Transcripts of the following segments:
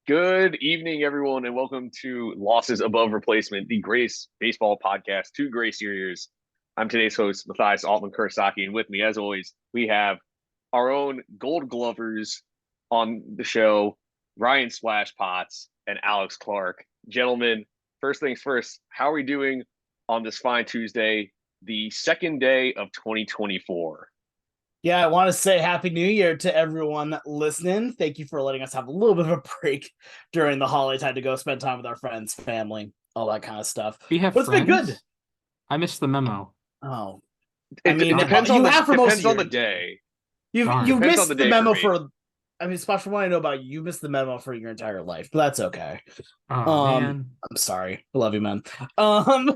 Good evening, everyone, and welcome to Losses Above Replacement, the greatest baseball podcast, two grace years. I'm today's host, Mathias Altman Kurosaki, and with me, as always, we have our own Gold Glovers on the show, Ryan Splash Potts and Alex Clark. Gentlemen, first things first, how are we doing on this fine Tuesday, the second day of 2024? Yeah, I want to say Happy New Year to everyone listening. Thank you for letting us have a little bit of a break during the holiday time to go spend time with our friends, family, all that kind of stuff. We have But it's been friends. good. I missed the memo. Oh, I It, mean, it depends you on have for most depends of on the your day. you've Darn. you Depends on the missed the day for memo me. for. I mean, Splash, from what I know about you, you missed the memo for your entire life, but that's okay. Oh man. I'm sorry. I love you, man. Um, no,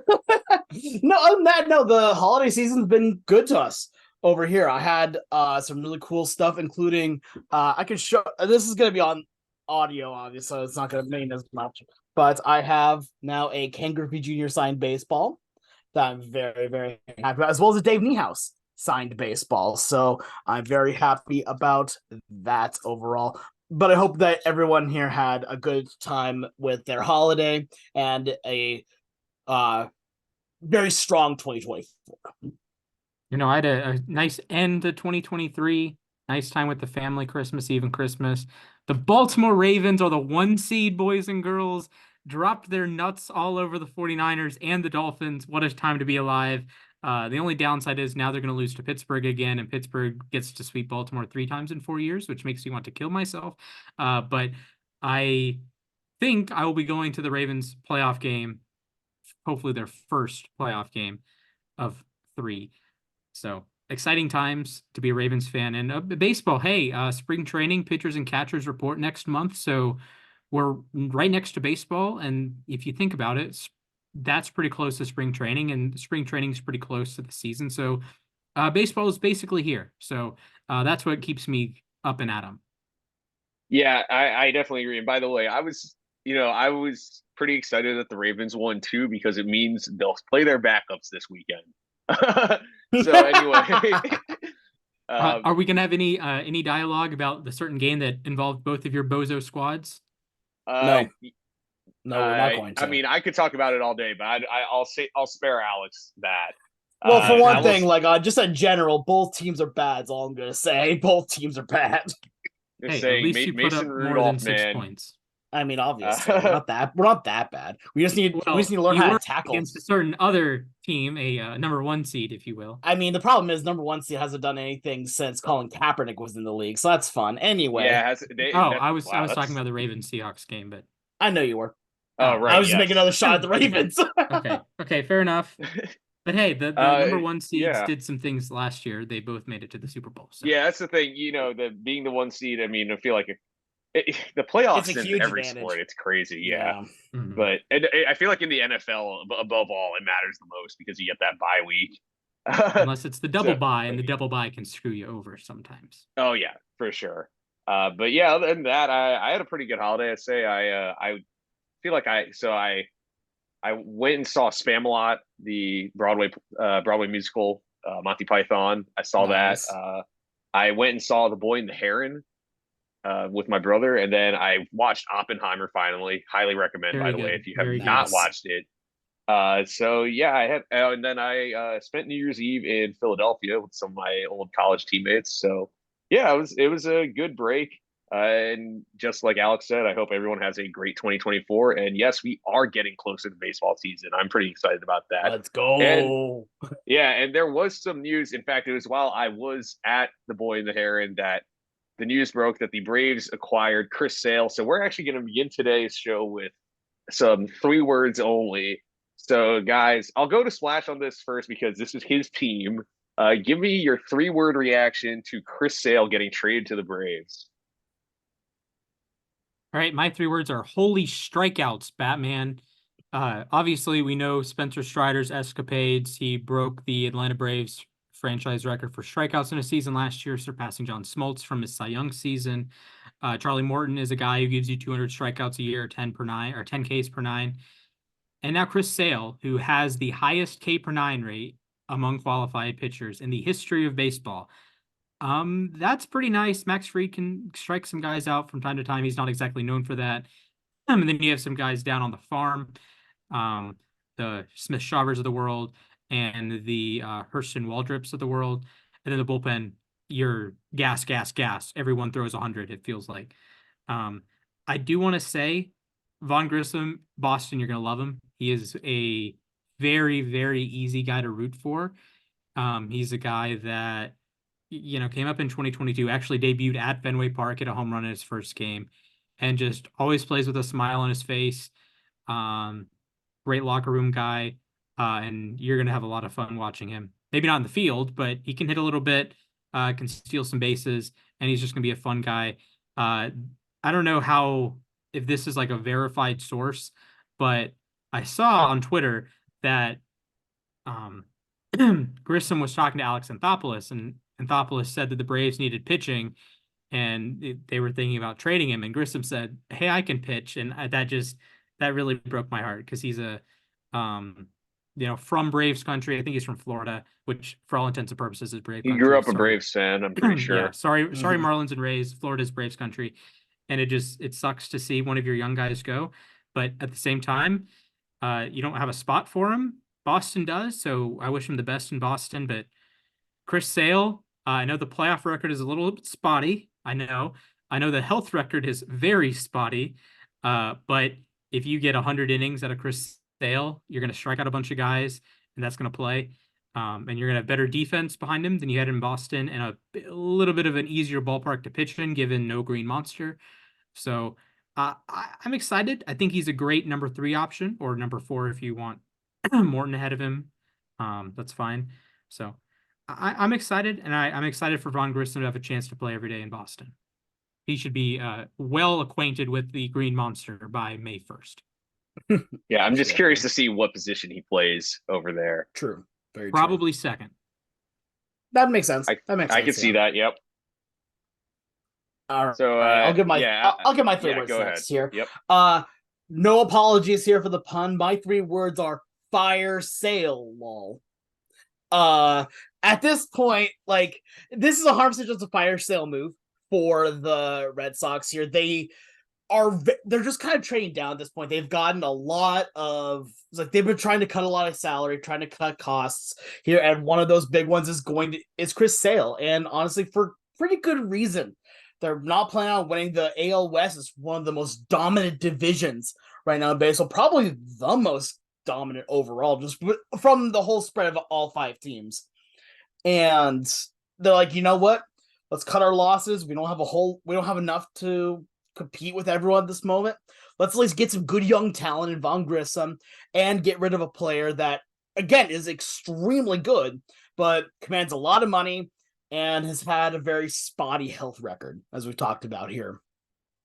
other than that, no, the holiday season's been good to us over here. I had some really cool stuff, including I can show. This is gonna be on audio, obviously, so it's not gonna mean as much. But I have now a Ken Griffey Jr. signed baseball that I'm very, very happy about, as well as a Dave Niehaus signed baseball. So I'm very happy about that overall. But I hope that everyone here had a good time with their holiday and a very strong 2024. I had a nice end to 2023. Nice time with the family, Christmas Eve and Christmas. The Baltimore Ravens are the 1 seed, boys and girls. Dropped their nuts all over the 49ers and the Dolphins. What a time to be alive. The only downside is now they're going to lose to Pittsburgh again, and Pittsburgh gets to sweep Baltimore 3 times in 4 years, which makes me want to kill myself. But I think I will be going to the Ravens playoff game, hopefully their first playoff game of 3. So exciting times to be a Ravens fan. And baseball, hey, spring training, pitchers and catchers report next month. So we're right next to baseball. And if you think about it, that's pretty close to spring training, and spring training is pretty close to the season. So baseball is basically here. So that's what keeps me up and at 'em. Yeah, I definitely agree. And by the way, I was pretty excited that the Ravens won too because it means they'll play their backups this weekend. So anyway, Are we gonna have any dialogue about the certain game that involved both of your bozo squads? uh, No, no, we're not going I to. mean, I could talk about it all day, but I'll spare Alex that. Well, for I one will thing, like just in general, both teams are bad. That's all I'm gonna say. Both teams are bad. just Hey, at saying, least you put Mason up more than Rudolph, six man. points. I mean, obviously, Uh, we're not that bad. We just Well, need to learn you how to were tackle. against a certain other team, a number 1 seed, if you will. I mean, the problem is number one seed hasn't done anything since Colin Kaepernick was in the league, so that's fun. Anyway, yeah, Oh, that I wow, was talking that's about the Ravens Seahawks game, but I know you were. oh oh, I right, was just making yes. another shot at the Ravens. okay, fair enough. But hey, the uh, number 1 seeds yeah. did some things last year. They both made it to the Super Bowl. So Yeah, that's the thing. The being the 1 seed. I mean, I feel like the It's a playoffs in huge every sport, advantage. it's crazy. Yeah, Yeah. mhm. but I feel like in the NFL, above all, it matters the most because you get that bye week. Unless it's the double So, bye, and the double bye can screw you over sometimes. oh yeah, for sure. But yeah, other than that, I had a pretty good holiday. I'd say I feel like I went and saw Spamalot, the Broadway musical, Monty Python. I saw that. Nice. I went and saw The Boy and the Heron with my brother, and then I watched Oppenheimer finally. Highly recommend, by Very the way, good. if you have Very good. not Nice. watched it. So yeah, I had, and then I spent New Year's Eve in Philadelphia with some of my old college teammates. So yeah, it was a good break. And just like Alex said, I hope everyone has a great 2024. And yes, we are getting closer to baseball season. I'm pretty excited about that. Let's And go. yeah, and there was some news. In fact, it was while I was at the Boy and the Heron that the news broke that the Braves acquired Chris Sale. So we're actually going to begin today's show with some 3 words only. So guys, I'll go to Splash on this first because this is his team. Give me your 3-word reaction to Chris Sale getting traded to the Braves. All right, my 3 words are holy strikeouts, Batman. Obviously, we know Spencer Strider's escapades. He broke the Atlanta Braves franchise record for strikeouts in a season last year, surpassing John Smoltz from his Cy Young season. Charlie Morton is a guy who gives you 200 strikeouts a year, 10 per nine or 10 Ks per nine. And now Chris Sale, who has the highest K per nine rate among qualified pitchers in the history of baseball. That's pretty nice. Max Fried can strike some guys out from time to time. He's not exactly known for that. And then you have some guys down on the farm, um, the Smith Schaubers of the world and the Hurston Waldrips of the world. And then the bullpen, you're gas, gas, gas. Everyone throws 100, it feels like. Um, I do want to say, Vaughn Grissom, Boston, you're going to love him. He is a very, very easy guy to root for. He's a guy that came up in 2022, actually debuted at Fenway Park, hit a home run in his first game, and just always plays with a smile on his face. Um, Great locker room guy, and you're gonna have a lot of fun watching him. Maybe not in the field, but he can hit a little bit, can steal some bases, and he's just gonna be a fun guy. Uh, I don't know if this is like a verified source, but I saw on Twitter that um, Grissom was talking to Alex Anthopoulos, and Anthopoulos said that the Braves needed pitching, and they were thinking about trading him. And Grissom said, "Hey, I can pitch," and that really broke my heart because he's um, from Braves country. I think he's from Florida, which for all intents and purposes is Brave He grew country. up a Sorry, Braves fan, I'm pretty yeah, sure. sorry, Mhm. Marlins and Rays. Florida's Braves country, and it sucks to see one of your young guys go, but at the same time, you don't have a spot for him. Boston does, so I wish him the best in Boston. But Chris Sale, I know the playoff record is a little bit spotty. I know the health record is very spotty. But if you get 100 innings out of Chris Sale, you're going to strike out a bunch of guys, and that's going to play. And you're going to have better defense behind him than you had in Boston, and a little bit of an easier ballpark to pitch in, given no green monster. So I'm excited. I think he's a great number 3 option, or number 4 if you want Morton ahead of him. That's fine. So I'm excited, and I'm excited for Vaughn Grissom to have a chance to play every day in Boston. He should be well acquainted with the Green Monster by May 1st. Yeah, I'm just curious Absolutely. to see what position he plays over there. True. Very true. Probably second. That makes sense. I That makes I sense. could see Yeah. that. Yep. All So right. I'll give my 3 yeah, words go ahead. next here. Yep. No apologies here for the pun. My 3 words are fire sale lol. Uh at this point, like, this is a harm such as a fire sale move for the Red Sox here. They're just kind of trading down at this point. They've gotten a lot of, like, they've been trying to cut a lot of salary, trying to cut costs here, and one of those big ones is Chris Sale, and honestly, for pretty good reason. They're not planning on winning the AL West. It's one of the most dominant divisions right now in baseball, probably the most dominant overall, just from the whole spread of all 5 teams. And they're like, you know what? Let's cut our losses. We don't have enough to compete with everyone at this moment. Let's at least get some good young talent in Von Grissom and get rid of a player that, again, is extremely good, but commands a lot of money and has had a very spotty health record, as we've talked about here.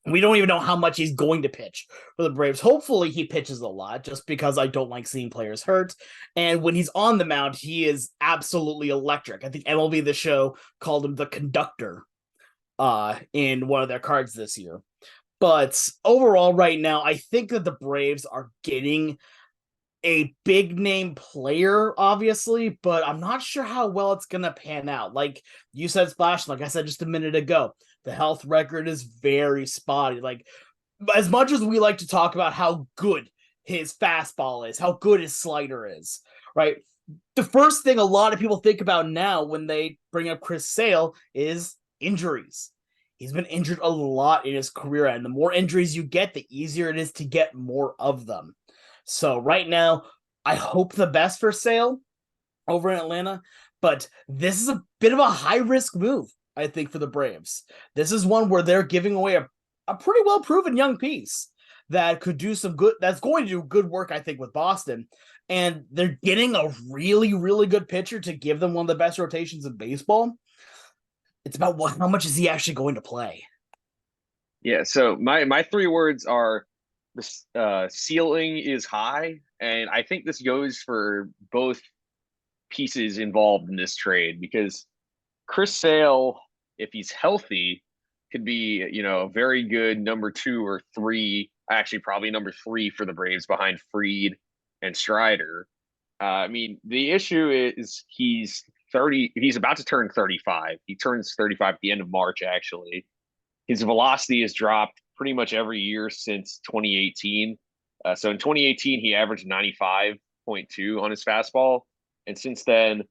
We don't even know how much he's going to pitch for the Braves. Hopefully, he pitches a lot, just because I don't like seeing players hurt. And when he's on the mound, he is absolutely electric. I think MLB The Show called him the conductor in one of their cards this year. But overall, right now, I think that the Braves are getting a big name player, obviously, but I'm not sure how well it's going to pan out. Like you said, Splash, like I said just a minute ago, the health record is very spotty. Like, as much as we like to talk about how good his fastball is, how good his slider is, right? The first thing a lot of people think about now when they bring up Chris Sale is injuries. He's been injured a lot in his career, and the more injuries you get, the easier it is to get more of them. So right now, I hope the best for Sale over in Atlanta, but this is a bit of a high risk move, I think, for the Braves. This is one where they're giving away a pretty well proven young piece that could do some good, that's going to do good work, I think, with Boston. And they're getting a really, really good pitcher to give them one of the best rotations in baseball. It's about how much is he actually going to play? Yeah. So my 3 words are the ceiling is high, and I think this goes for both pieces involved in this trade because Chris Sale, if he's healthy, could be, a very good number 2 or 3, actually probably number 3 for the Braves behind Fried and Strider. I mean, the issue is he's 30. He's about to turn 35. He turns 35 at the end of March, actually. His velocity has dropped pretty much every year since 2018. So in 2018, he averaged 95.2 on his fastball. And since then,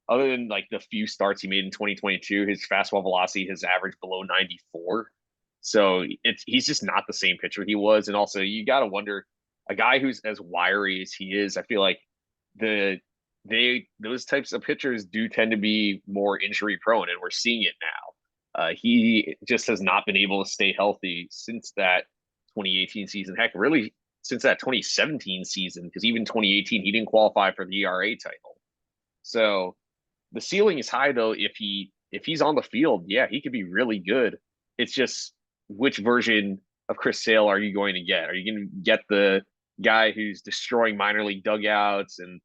other than like the few starts he made in 2022, his fastball velocity has averaged below 94. So he's just not the same pitcher he was. And also, you got to wonder, a guy who's as wiry as he is, I feel like the those types of pitchers do tend to be more injury prone, and we're seeing it now. He just has not been able to stay healthy since that 2018 season. Heck, really since that 2017 season, because even 2018 he didn't qualify for the ERA title. So the ceiling is high though. If he's on the field, yeah, he could be really good. It's just which version of Chris Sale are you going to get? Are you going to get the guy who's destroying minor league dugouts and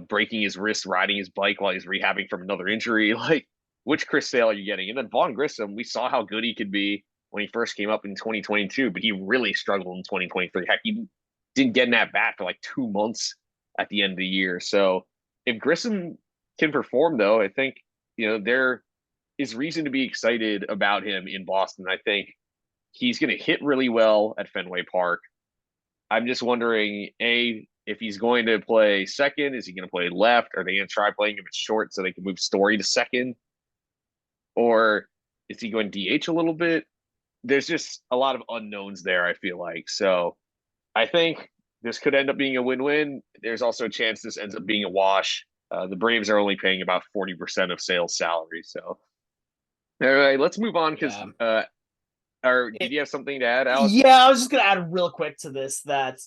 breaking his wrist riding his bike while he's rehabbing from another injury? Like, which Chris Sale are you getting? And then Vaughn Grissom, we saw how good he could be when he first came up in 2022, but he really struggled in 2023. Heck, he didn't get in that bat for like 2 months at the end of the year. So if Grissom can perform, though, I think there is reason to be excited about him in Boston. I think he's going to hit really well at Fenway Park. I'm just wondering, if he's going to play second, is he going to play left? Are they going to try playing him at short so they can move Story to second? Or is he going DH a little bit? There's just a lot of unknowns there, I feel like. So I think this could end up being a win-win. There's also a chance this ends up being a wash. The Braves are only paying about 40% of Sale's salary. So, all right, let's move on because did you have something to add, Alex? Yeah, I was just going to add real quick to this that,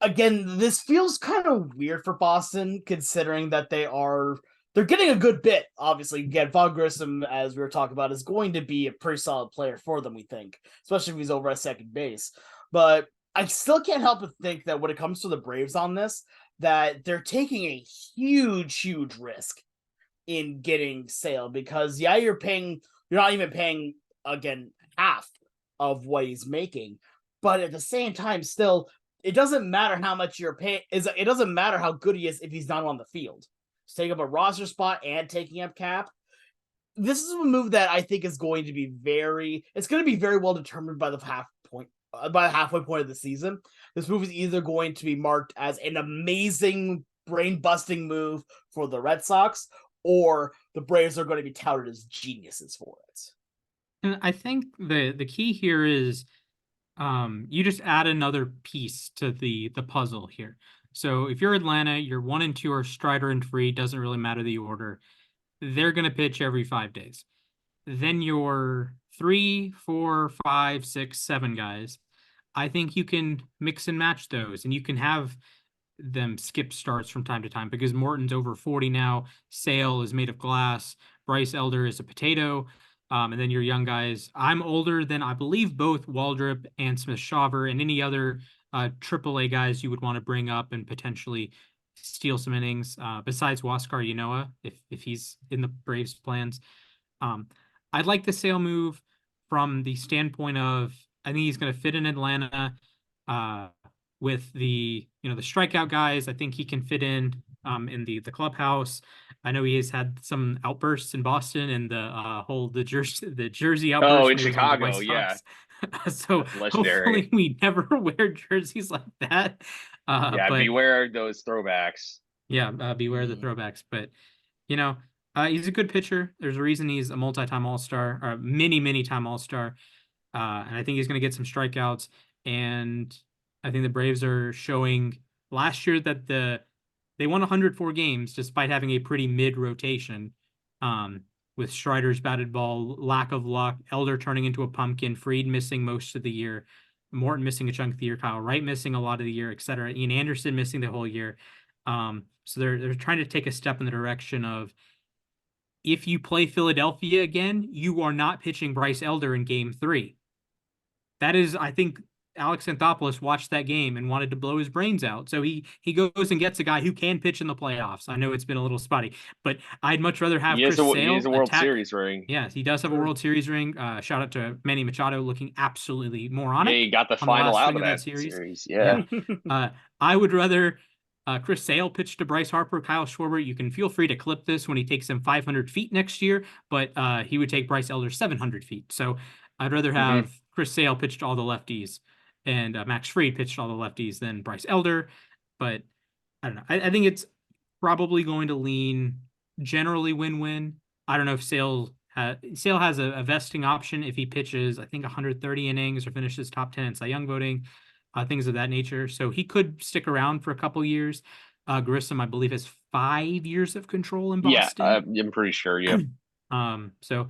again, this feels kind of weird for Boston considering that they're getting a good bit. Obviously, again, Vaughn Grissom, as we were talking about, is going to be a pretty solid player for them, we think, especially if he's over at second base. But I still can't help but think that when it comes to the Braves on this, that they're taking a huge risk in getting Sale because, yeah, you're not even paying, again, half of what he's making. But at the same time, still, it doesn't matter how much you're paying. It doesn't matter how good he is if he's not on the field. He's taking up a roster spot and taking up cap. This is a move that I think is going to be very well determined by the halfway point of the season. This move is either going to be marked as an amazing brain-busting move for the Red Sox, or the Braves are going to be touted as geniuses for it. And I think the key here is you just add another piece to the puzzle here. So if you're Atlanta, your 1 and 2 are Strider and Free, doesn't really matter the order. They're going to pitch every 5 days. Then your 3, 4, 5, 6, 7 guys, I think you can mix and match those, and you can have them skip starts from time to time because Morton's over 40 now. Sale is made of glass. Bryce Elder is a potato. And then your young guys. I'm older than, I believe, both Waldrop and Smith-Shawver and any other AAA guys you would want to bring up and potentially steal some innings besides Huascar Ynoa, if he's in the Braves' plans. I'd like the Sale move from the standpoint of I think he's going to fit in Atlanta with the strikeout guys. I think he can fit in the clubhouse. I know he has had some outbursts in Boston and the jersey outburst. Oh, in Chicago, yeah. So hopefully we never wear jerseys like that. But beware those throwbacks. Yeah, beware the throwbacks. But he's a good pitcher. There's a reason he's a multi-time All-Star, or many-time All-Star. And I think he's going to get some strikeouts. And I think the Braves are showing last year that they won 104 games despite having a pretty mid rotation, with Strider's batted ball, lack of luck, Elder turning into a pumpkin, Fried missing most of the year, Morton missing a chunk of the year, Kyle Wright missing a lot of the year, etc. Ian Anderson missing the whole year. So they're trying to take a step in the direction of, if you play Philadelphia again, you are not pitching Bryce Elder in Game 3. That is, I think, Alex Anthopoulos watched that game and wanted to blow his brains out. So he goes and gets a guy who can pitch in the playoffs. I know it's been a little spotty, but I'd much rather have Chris Sale. He has a World Series ring. Yes, he does have a World Series ring. Shout out to Manny Machado, looking absolutely moronic. Yeah, he got the final out of that series. Yeah. I would rather Chris Sale pitched to Bryce Harper, Kyle Schwarber. You can feel free to clip this when he takes him 500 feet next year, but he would take Bryce Elder 700 feet. So I'd rather have Chris Sale pitch to all the lefties and Max Fried pitched to all the lefties than Bryce Elder. But I don't know. I think it's probably going to lean generally win-win. I don't know if Sale has a vesting option if he pitches, I think, 130 innings or finishes top 10 in Cy Young voting, things of that nature. So he could stick around for a couple years. Grissom, I believe, has 5 years of control in Boston. Yeah, I'm pretty sure. Yeah. So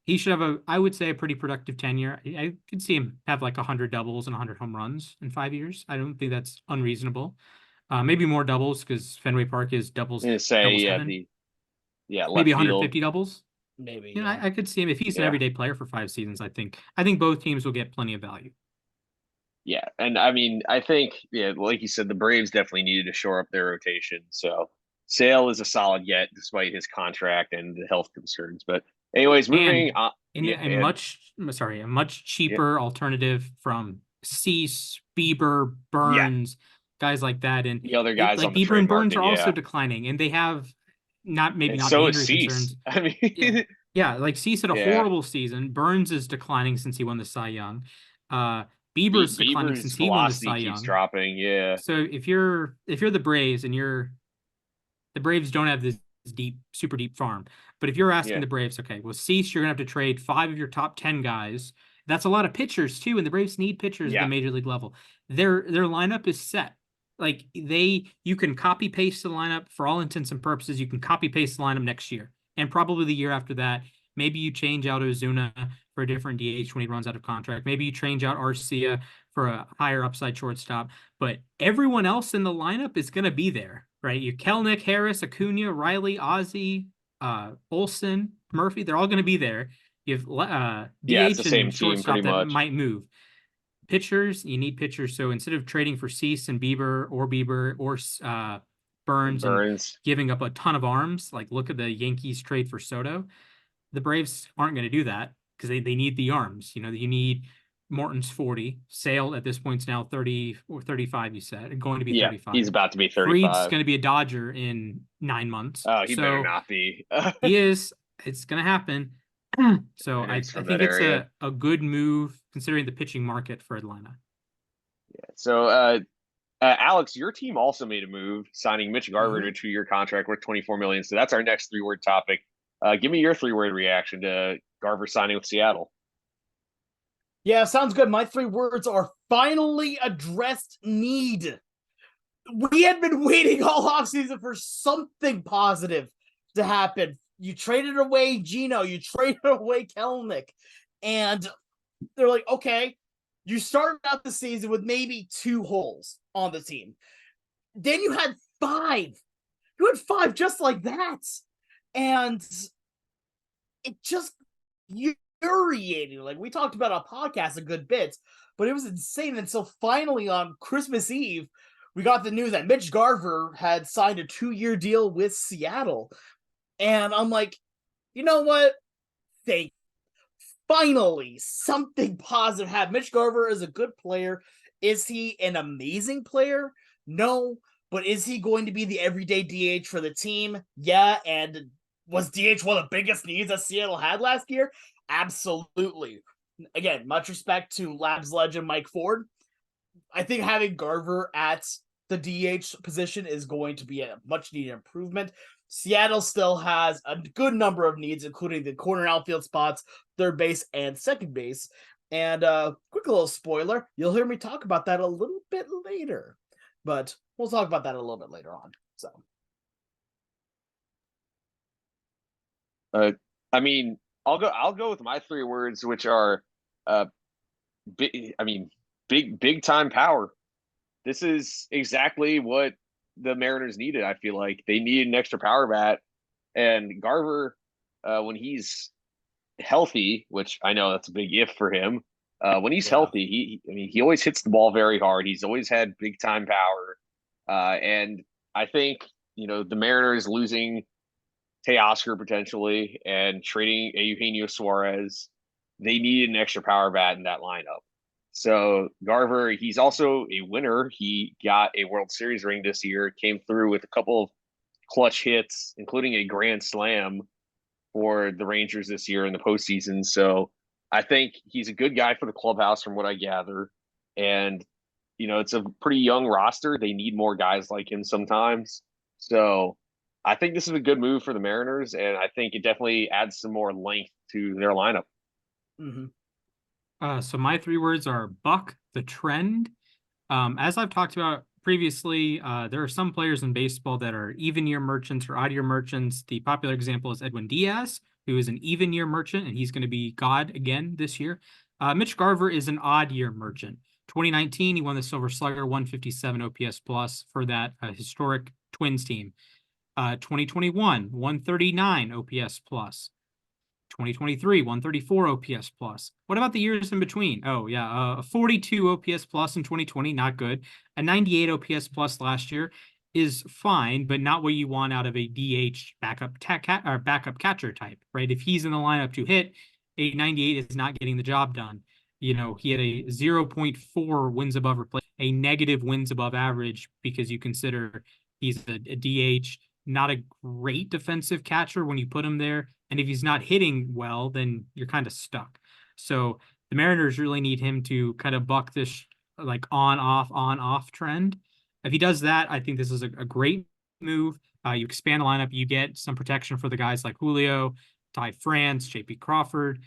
he should have I would say, a pretty productive tenure. I could see him have like 100 doubles and 100 home runs in 5 years. I don't think that's unreasonable. Maybe more doubles because Fenway Park is doubles. I'm gonna say, doubles left maybe field. 150 doubles. Maybe. You know, I could see him if he's an everyday player for 5 seasons. I think both teams will get plenty of value. Yeah, and I mean, I think, like you said, the Braves definitely needed to shore up their rotation. So Sale is a solid get despite his contract and the health concerns. But anyways, moving on. A much cheaper alternative from Cease, Bieber, Burns, guys like that, and the other guys like on the Bieber and Burns market, are also declining, and they have not the so injury is Cease. concerns. I mean, like Cease had a horrible season. Burns is declining since he won the Cy Young. Bieber's declining since he won the Cy Young. Keeps dropping, yeah. So if you're the Braves and the Braves don't have this super deep farm, but if you're asking the Braves, okay, well, Cease, you're gonna have to trade 5 of your top 10 guys. That's a lot of pitchers too, and the Braves need pitchers at the major league level. Their lineup is set. Like you can copy paste the lineup for all intents and purposes. You can copy paste the lineup next year and probably the year after that. Maybe you change out Ozuna for a different DH when he runs out of contract. Maybe you change out Arcia for a higher upside shortstop. But everyone else in the lineup is going to be there, right? You Kelnick, Harris, Acuna, Riley, Ozzie, Olson, Murphy. They're all going to be there. You have DH and shortstop that might move. Pitchers, you need pitchers. So instead of trading for Cease and Bieber or Burns and giving up a ton of arms, like look at the Yankees trade for Soto, the Braves aren't going to do that because they need the arms. You know, you need Morton's 40. Sale at this point is now 30 or 35, you said, going to be 35. He's about to be 35. Fried's going to be a Dodger in 9 months. Oh, he better not be. He is. It's going to happen. So I think it's a good move considering the pitching market for Atlanta. Yeah. So, Alex, your team also made a move, signing Mitch Garver to a 2-year contract worth $24 million. So that's our next 3-word topic. Give me your 3-word reaction to Garver signing with Seattle. Yeah, sounds good. My 3 words are finally addressed need. We had been waiting all offseason for something positive to happen. You traded away Gino, you traded away Kelnick, and they're like, okay, you started out the season with maybe 2 holes on the team. Then you had 5. You had 5 just like that. And it just infuriating. Like, we talked about on podcast a good bit, but it was insane. And so finally on Christmas Eve, we got the news that Mitch Garver had signed a 2-year deal with Seattle. And I'm like, you know what? Finally, something positive happened. Mitch Garver is a good player. Is he an amazing player? No. But is he going to be the everyday DH for the team? Yeah. And was DH one of the biggest needs that Seattle had last year? Absolutely. Again, much respect to Labs legend Mike Ford. I think having Garver at the DH position is going to be a much needed improvement. Seattle still has a good number of needs, including the corner outfield spots, third base, and second base. And quick little spoiler, you'll hear me talk about that a little bit later. But we'll talk about that a little bit later on. So, I mean, I'll go with my 3 words, which are big time power. This is exactly what the Mariners needed. I feel like they needed an extra power bat, and Garver, when he's healthy, which I know that's a big if for him, when he's healthy, he always hits the ball very hard. He's always had big time power, and I think the Mariners losing Teoscar potentially and trading Eugenio Suarez, they needed an extra power bat in that lineup. So Garver, he's also a winner. He got a World Series ring this year, came through with a couple of clutch hits, including a grand slam for the Rangers this year in the postseason. So I think he's a good guy for the clubhouse from what I gather. And, it's a pretty young roster. They need more guys like him sometimes. So I think this is a good move for the Mariners. And I think it definitely adds some more length to their lineup. Mm-hmm. So my three words are buck the trend. As I've talked about previously, there are some players in baseball that are even year merchants or odd year merchants. The popular example is Edwin Diaz, who is an even year merchant, and he's going to be God again this year. Mitch Garver is an odd year merchant. 2019, he won the Silver Slugger, 157 OPS plus for that historic Twins team. 2021, 139 OPS plus. 2023, 134 OPS plus. What about the years in between? Oh, yeah, a 42 OPS plus in 2020, not good. A 98 OPS plus last year is fine, but not what you want out of a DH backup catcher type, right? If he's in the lineup to hit, a 98 is not getting the job done. He had a 0.4 wins above replace, a negative wins above average because you consider he's a DH, not a great defensive catcher when you put him there. And if he's not hitting well, then you're kind of stuck. So the Mariners really need him to kind of buck this like on off trend. If he does that, I think this is a great move. You expand the lineup, you get some protection for the guys like Julio, Ty France, JP Crawford,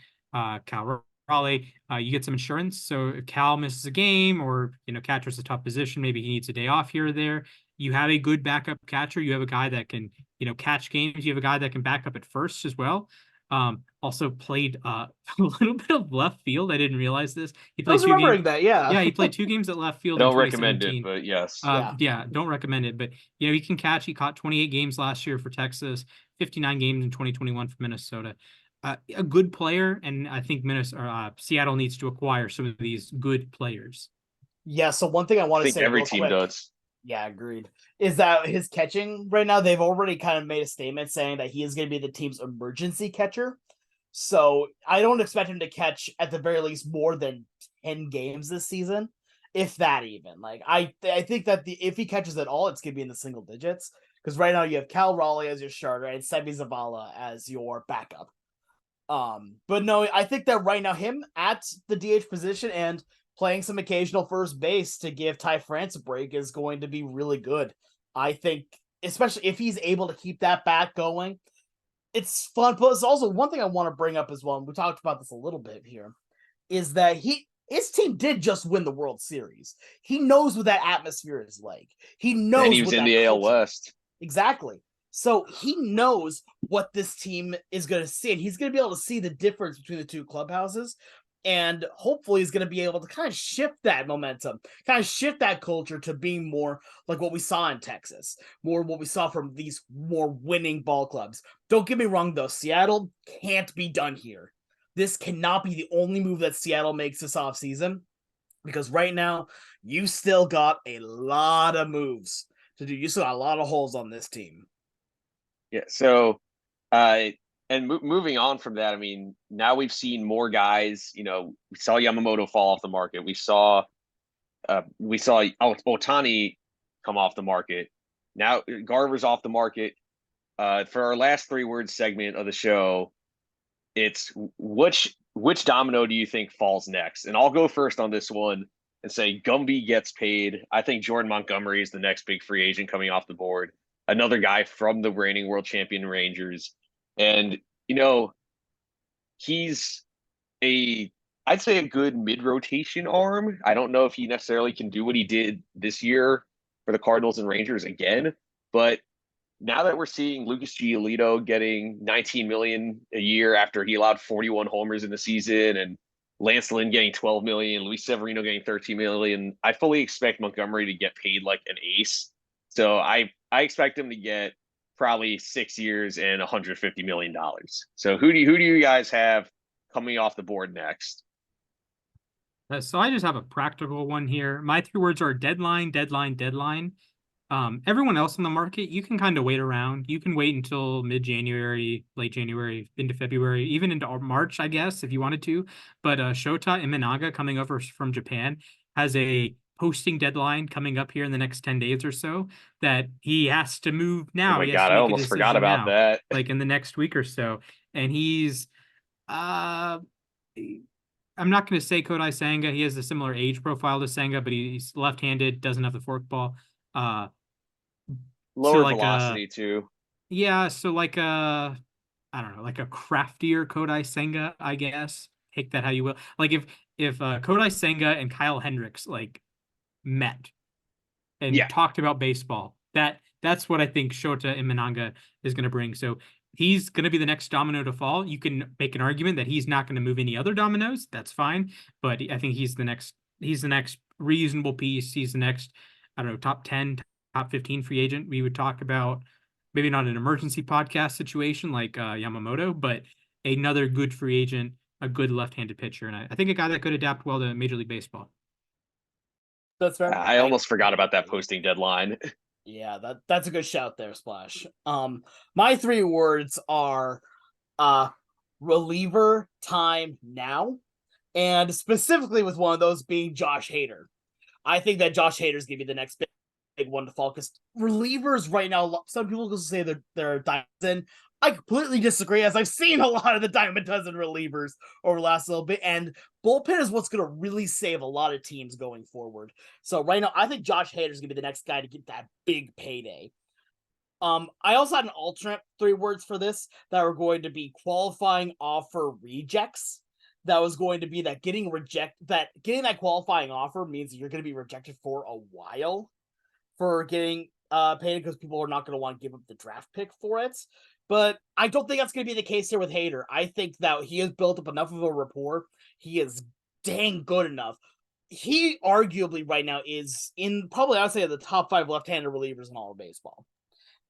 Cal Raleigh. You get some insurance. So if Cal misses a game or catcher's a tough position, maybe he needs a day off here or there. You have a good backup catcher. You have a guy that can, catch games. You have a guy that can back up at first as well. Also played a little bit of left field. I didn't realize this. He I played was two remembering games. that, yeah. Yeah, he played 2 games at left field I in don't recommend it, 2017. but yes. Yeah, don't recommend it. But he can catch. He caught 28 games last year for Texas, 59 games in 2021 for Minnesota. A good player, and I think Seattle needs to acquire some of these good players. Yeah, so one thing I want I to think say every real team quick, does. yeah, agreed, is that his catching right now, they've already kind of made a statement saying that he is going to be the team's emergency catcher. So I don't expect him to catch at the very least more than 10 games this season, if that even. Like I think that if he catches at all, it's going to be in the single digits. Because right now you have Cal Raleigh as your starter and Seby Zavala as your backup. But no, I think that right now him at the DH position and playing some occasional first base to give Ty France a break is going to be really good. I think, especially if he's able to keep that bat going, it's fun. Plus, also one thing I want to bring up as well, and we talked about this a little bit here, is that his team did just win the World Series. He knows what that atmosphere is like. He knows And he was what in that the AL culture. West. Exactly. So he knows what this team is going to see, and he's going to be able to see the difference between the two clubhouses. And hopefully he's going to be able to kind of shift that momentum, kind of shift that culture to being more like what we saw in Texas, more what we saw from these more winning ball clubs. Don't get me wrong, though. Seattle can't be done here. This cannot be the only move that Seattle makes this offseason, because right now you still got a lot of moves to do. You still got a lot of holes on this team. Yeah. So, and moving on from that, I mean, now we've seen more guys. We saw Yamamoto fall off the market. We saw Ohtani come off the market. Now Garver's off the market. For our last 3 words segment of the show, it's which domino do you think falls next? And I'll go first on this one and say Gumby gets paid. I think Jordan Montgomery is the next big free agent coming off the board. Another guy from the reigning world champion Rangers. And, he's I'd say a good mid-rotation arm. I don't know if he necessarily can do what he did this year for the Cardinals and Rangers again, but now that we're seeing Lucas Giolito getting 19 million a year after he allowed 41 homers in the season, and Lance Lynn getting 12 million, Luis Severino getting 13 million, I fully expect Montgomery to get paid like an ace. So I expect him to get probably 6 years and $150 million. So who do you guys have coming off the board next? So I just have a practical one here. My 3 words are deadline, deadline, deadline. Everyone else in the market, you can kind of wait around. You can wait until mid-January, late January, into February, even into March, I guess, if you wanted to. But Shota Imanaga, coming over from Japan, has a posting deadline coming up here in the next 10 days or so that he has to move Oh now. my He has God, to I make a almost forgot decision about now, that. like in the next week or so. And he's uh I'm not going to say Kodai Senga. He has a similar age profile to Senga, but he's left-handed, doesn't have the forkball. So Lower like velocity too. yeah, so like I don't know, like a craftier Kodai Senga, I guess. Take that how you will. Like if Kodai Senga and Kyle Hendricks like met Yeah. and talked about baseball, that's what I think Shota Imanaga is going to bring. So he's going to be the next domino to fall. You can make an argument that he's not going to move any other dominoes. That's fine, but I think he's the next. He's the next reasonable piece. He's the next, I don't know, top 10, top 15 free agent. We would talk about maybe not an emergency podcast situation like Yamamoto, but another good free agent, a good left-handed pitcher, and I think a guy that could adapt well to Major League Baseball. That's fair. I almost forgot about that posting deadline. Yeah, that's a good shout there, Splash. My 3 words are reliever time now, and specifically with one of those being Josh Hader. I think that Josh Hader is going to be the next big one to fall because relievers right now, some people will say they're diamonds in. I completely disagree, as I've seen a lot of the diamond dozen relievers over the last little bit, and bullpen is what's going to really save a lot of teams going forward. So right now, I think Josh Hader is going to be the next guy to get that big payday. I also had an alternate 3 words for this that were going to be qualifying offer rejects. That was going to be that getting that qualifying offer means that you're going to be rejected for a while for getting paid because people are not going to want to give up the draft pick for it. But I don't think that's going to be the case here with Hader. I think that he has built up enough of a rapport. He is dang good enough. He arguably right now is in probably, I would say, the top 5 left-handed relievers in all of baseball.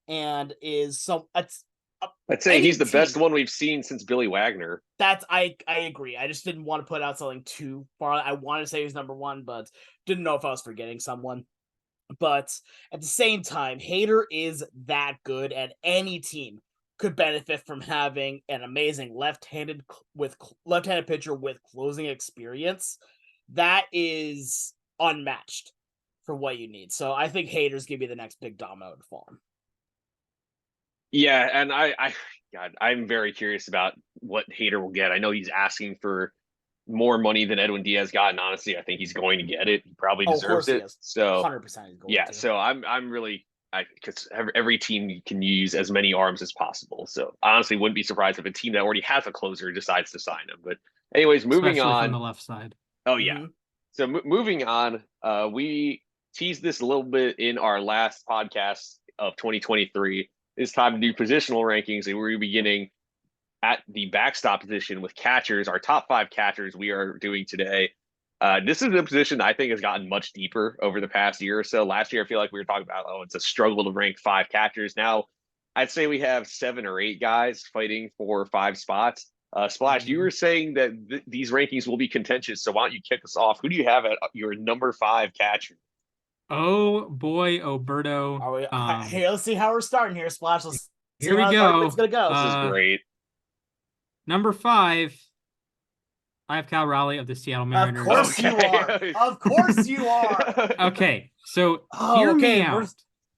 And is so I'd say he's the best one we've seen since Billy Wagner. That's I agree. I just didn't want to put out something too far. I wanted to say he's number 1, but didn't know if I was forgetting someone. But at the same time, Hader is that good, and any team could benefit from having an amazing left-handed pitcher with closing experience. That is unmatched for what you need. So I think Hader's gonna be the next big domino to fall. Yeah, and God, I'm very curious about what Hader will get. I know he's asking for more money than Edwin Diaz got, and honestly, I think he's going to get it. He probably deserves it. So 100% he's going yeah, to. so I'm really because every team can use as many arms as possible. So I honestly wouldn't be surprised if a team that already has a closer decides to sign him. But anyways, moving Especially on from the left side. Oh yeah. So moving on, we teased this a little bit in our last podcast of 2023. It's time to do positional rankings, and we're beginning at the backstop position with catchers. Our top 5 catchers we are doing today. This is a position I think has gotten much deeper over the past year or so. Last year, I feel like we were talking about, it's a struggle to rank 5 catchers. Now, I'd say we have 7 or 8 guys fighting for 5 spots. Splash, you were saying that these rankings will be contentious, so why don't you kick us off? Who do you have at your number 5 catcher? Oh boy, Oberto. Hey, let's see how we're starting here, Splash. Let's here we go. It's gonna go. This is great. Number 5, I have Cal Raleigh of the Seattle Mariners. Of course you are. Of course you are. Okay, so hear me out.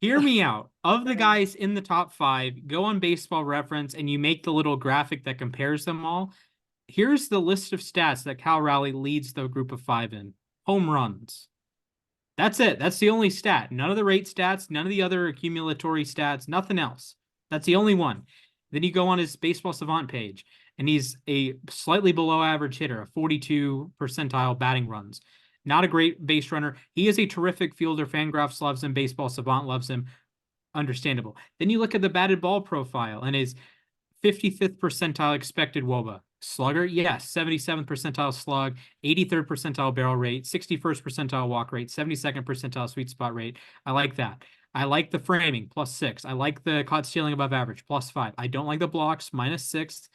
Hear me out. Of the guys in the top 5, go on Baseball Reference and you make the little graphic that compares them all. Here's the list of stats that Cal Raleigh leads the group of 5 in. Home runs. That's it. That's the only stat. None of the rate stats, none of the other accumulatory stats, nothing else. That's the only one. Then you go on his Baseball Savant page, and he's a slightly below average hitter, a 42 percentile batting runs. Not a great base runner. He is a terrific fielder. Fangraphs loves him. Baseball Savant loves him. Understandable. Then you look at the batted ball profile and his 55th percentile expected WOBA. Slugger, yes, 77th percentile slug, 83rd percentile barrel rate, 61st percentile walk rate, 72nd percentile sweet spot rate. I like that. I like the framing, +6. I like the caught stealing above average, +5. I don't like the blocks, -6.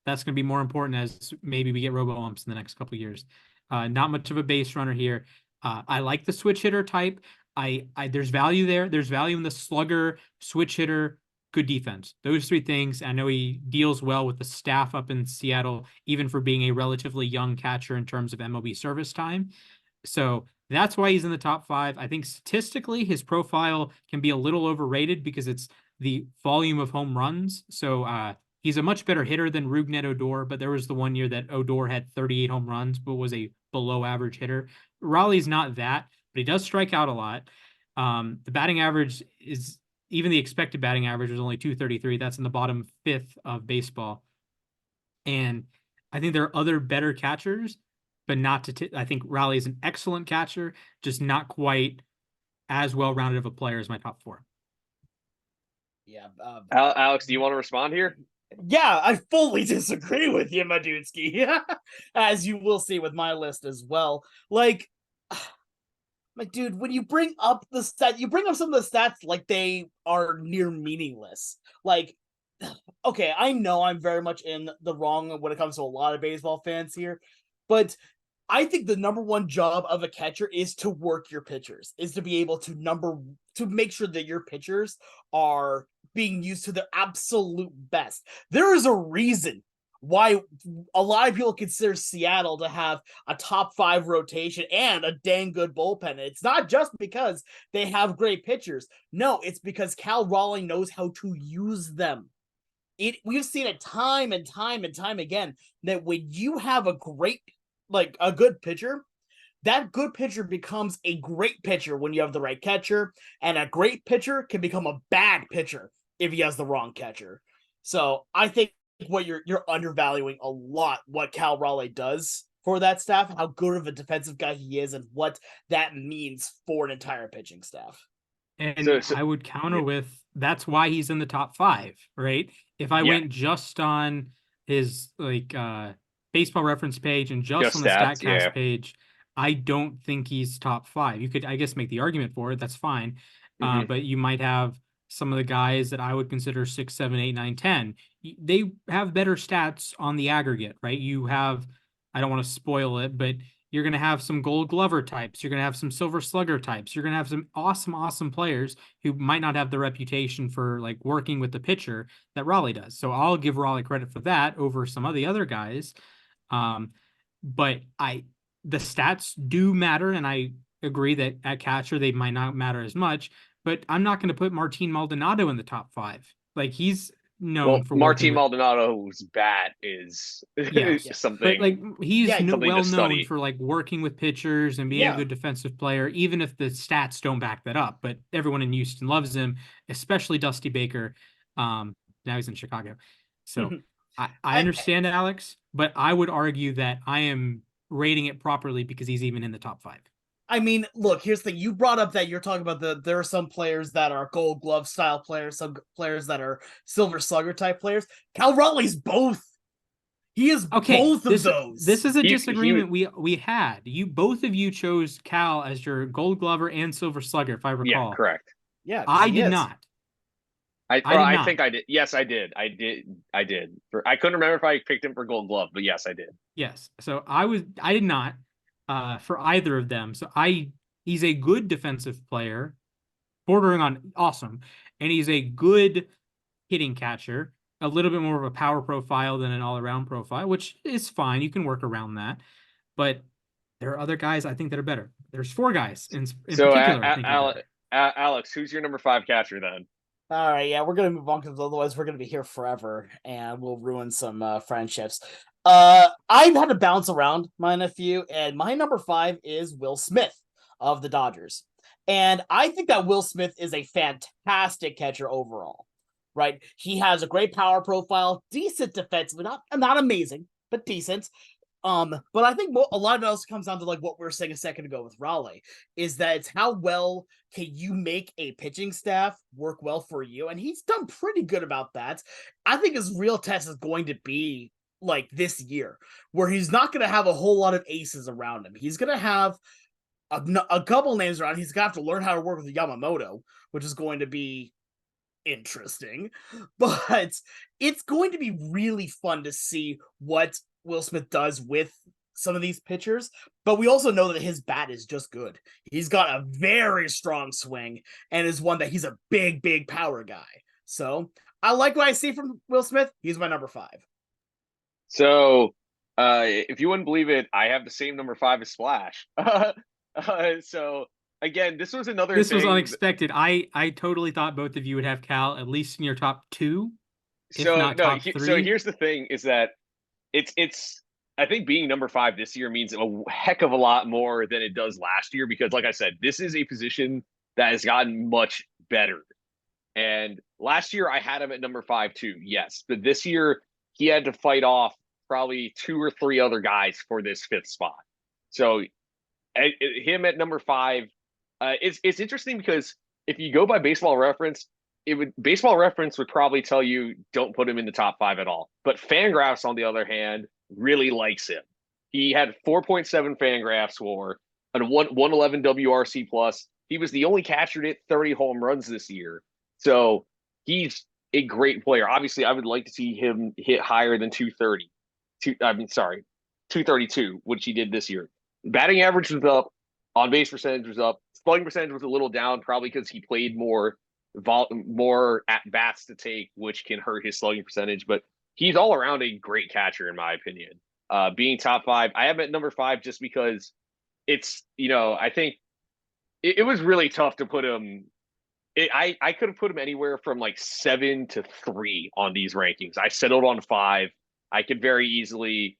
That's going to be more important as maybe we get robo-umps in the next couple of years. Not much of a base runner here. I like the switch hitter type. There's value there. There's value in the slugger, switch hitter, good defense. Those three things. I know he deals well with the staff up in Seattle, even for being a relatively young catcher in terms of MLB service time. So that's why he's in the top 5. I think statistically his profile can be a little overrated because it's the volume of home runs. So he's a much better hitter than Rougned Odor, but there was the one year that Odor had 38 home runs, but was a below average hitter. Raleigh's not that, but he does strike out a lot. The batting average is, even the expected batting average was only 233. That's in the bottom 5th of baseball. And I think there are other better catchers, but not to. I think Raleigh is an excellent catcher, just not quite as well-rounded of a player as my top 4. Yeah. Alex, do you want to respond here? Yeah, I fully disagree with you, my dudeski. As you will see with my list as well. Like, my dude, when you bring up the stat, you bring up some of the stats like they are near meaningless. Like, okay, I know I'm very much in the wrong when it comes to a lot of baseball fans here, but I think the number one job of a catcher is to work your pitchers, is to be able to make sure that your pitchers are being used to their absolute best. There is a reason why a lot of people consider Seattle to have a top 5 rotation and a dang good bullpen. It's not just because they have great pitchers. No, it's because Cal Raleigh knows how to use them. We've seen it time and time and time again that when you have a good pitcher, that good pitcher becomes a great pitcher when you have the right catcher, and a great pitcher can become a bad pitcher if he has the wrong catcher. So I think what you're undervaluing a lot what Cal Raleigh does for that staff, how good of a defensive guy he is, and what that means for an entire pitching staff. And I would counter with that's why he's in the top 5, right? If I went just on his baseball reference page and just on the stats, StatCast page, I don't think he's top 5. You could, I guess, make the argument for it. That's fine. But you might have some of the guys that I would consider 6, 7, 8, 9, 10. They have better stats on the aggregate, right? You have, I don't want to spoil it, but you're going to have some Gold Glover types. You're going to have some Silver Slugger types. You're going to have some awesome players who might not have the reputation for like working with the pitcher that Raleigh does. So I'll give Raleigh credit for that over some of the other guys. But the stats do matter, and I agree that at catcher they might not matter as much. But I'm not going to put Martin Maldonado in the top 5. Like, he's known for Martin Maldonado's bat is something. But like he's well known for like working with pitchers and being a good defensive player, even if the stats don't back that up. But everyone in Houston loves him, especially Dusty Baker. Now he's in Chicago, so I understand Alex, but I would argue that I am rating it properly because he's even in the top 5. I mean, look, here's the thing. You brought up that you're talking about there are some players that are Gold Glove style players, some players that are Silver Slugger type players. Cal Raleigh's both. He is both of those. This is a disagreement we had. Both of you chose Cal as your Gold Glover and Silver Slugger, if I recall. Yeah, correct. Yeah, I did not. I think I did. Yes, I did. I did. I couldn't remember if I picked him for Gold Glove, but yes, I did. Yes. So I did not. For either of them. So he's a good defensive player, bordering on awesome, and he's a good hitting catcher, a little bit more of a power profile than an all-around profile, which is fine. You can work around that. But there are other guys I think that are better. There's 4 guys in particular. Alex, who's your number 5 catcher then? All right, yeah, we're gonna move on because otherwise we're gonna be here forever and we'll ruin some friendships. I've had to bounce around mine a few, and my number 5 is Will Smith of the Dodgers. And I think that Will Smith is a fantastic catcher overall, right? He has a great power profile, decent defensively, not amazing, but decent. But I think a lot of it also comes down to like what we were saying a second ago with Raleigh, is that it's how well can you make a pitching staff work well for you, and he's done pretty good about that. I think his real test is going to be like this year, where he's not going to have a whole lot of aces around him. He's going to have a couple names around. He's going to have to learn how to work with Yamamoto, which is going to be interesting, but it's going to be really fun to see what Will Smith does with some of these pitchers, but we also know that his bat is just good. He's got a very strong swing and is one that he's a big power guy. So I like what I see from Will Smith. He's my number 5. So, if you wouldn't believe it, I have the same number 5 as Splash. So again, this was another This was thing. unexpected. I totally thought both of you would have Cal at least in your top 2, if not top 3. So here's the thing: is that it's I think being number 5 this year means a heck of a lot more than it does last year because, like I said, this is a position that has gotten much better. And last year I had him at number 5 too, yes, but this year he had to fight off probably 2 or 3 other guys for this 5th spot. So him at number 5, it's interesting because if you go by Baseball Reference, Baseball Reference would probably tell you don't put him in the top 5 at all. But Fangraphs, on the other hand, really likes him. He had 4.7 Fangraphs WAR and 111 WRC plus. He was the only catcher to hit 30 home runs this year. So he's a great player. Obviously, I would like to see him hit higher than 230. 232, which he did this year. Batting average was up, on base percentage was up, slugging percentage was a little down, probably because he played more at bats to take, which can hurt his slugging percentage. But he's all around a great catcher, in my opinion. Being top 5, I have him at number 5 just because it's, I think it was really tough to put him. I could have put him anywhere from like 7 to 3 on these rankings. I settled on 5. I could very easily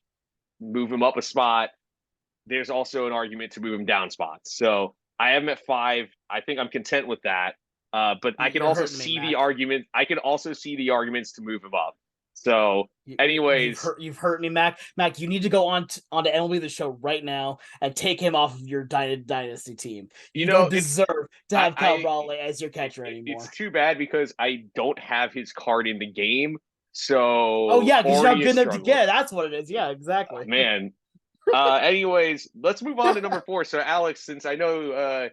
move him up a spot. There's also an argument to move him down spots. So I have him at 5. I think I'm content with that. But I can also see the argument. I can also see the arguments to move him up. So, anyways, you've hurt me, Mac. Mac, you need to go on to MLB The Show right now and take him off of your dynasty team. You don't deserve to have Cal Raleigh as your catcher anymore. It's too bad because I don't have his card in the game. So, oh yeah, because you're not good enough to get. That's what it is. Yeah, exactly. Man. Anyways, let's move on to number 4. So, Alex, since I know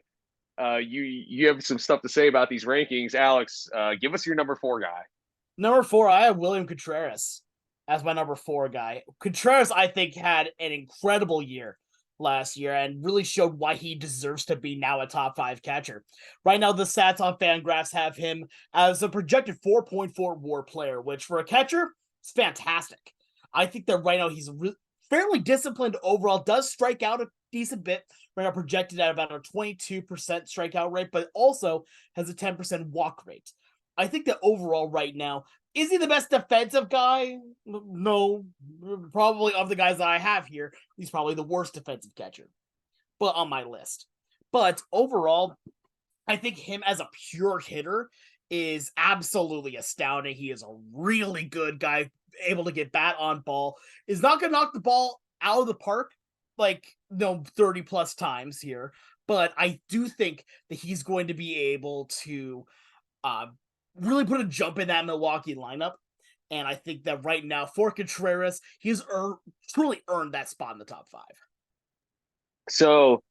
you have some stuff to say about these rankings, Alex, give us your number 4 guy. Number 4, I have William Contreras as my number 4 guy. Contreras, I think, had an incredible year last year and really showed why he deserves to be now a top 5 catcher. Right now, the stats on Fangraphs have him as a projected 4.4 WAR player, which for a catcher, is fantastic. I think that right now he's fairly disciplined overall, does strike out a decent bit, right now projected at about a 22% strikeout rate, but also has a 10% walk rate. I think that overall right now, is he the best defensive guy? No, probably of the guys that I have here, he's probably the worst defensive catcher, but on my list. But overall, I think him as a pure hitter is absolutely astounding. He is a really good guy, able to get bat on ball, is not going to knock the ball out of the park, 30 plus times here, but I do think that he's going to be able to really put a jump in that Milwaukee lineup. And I think that right now for Contreras, he's truly earned that spot in the top 5. So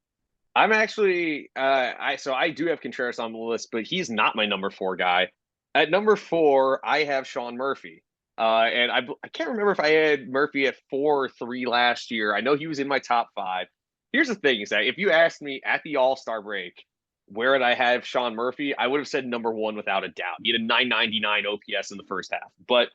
I'm actually I do have Contreras on the list, but he's not my number 4 guy. At number 4, I have Sean Murphy. And I can't remember if I had Murphy at 4 or 3 last year. I know he was in my top 5. Here's the thing is that if you asked me at the All-Star break, where did I have Sean Murphy? I would have said number 1 without a doubt. He had a 999 OPS in the first half. But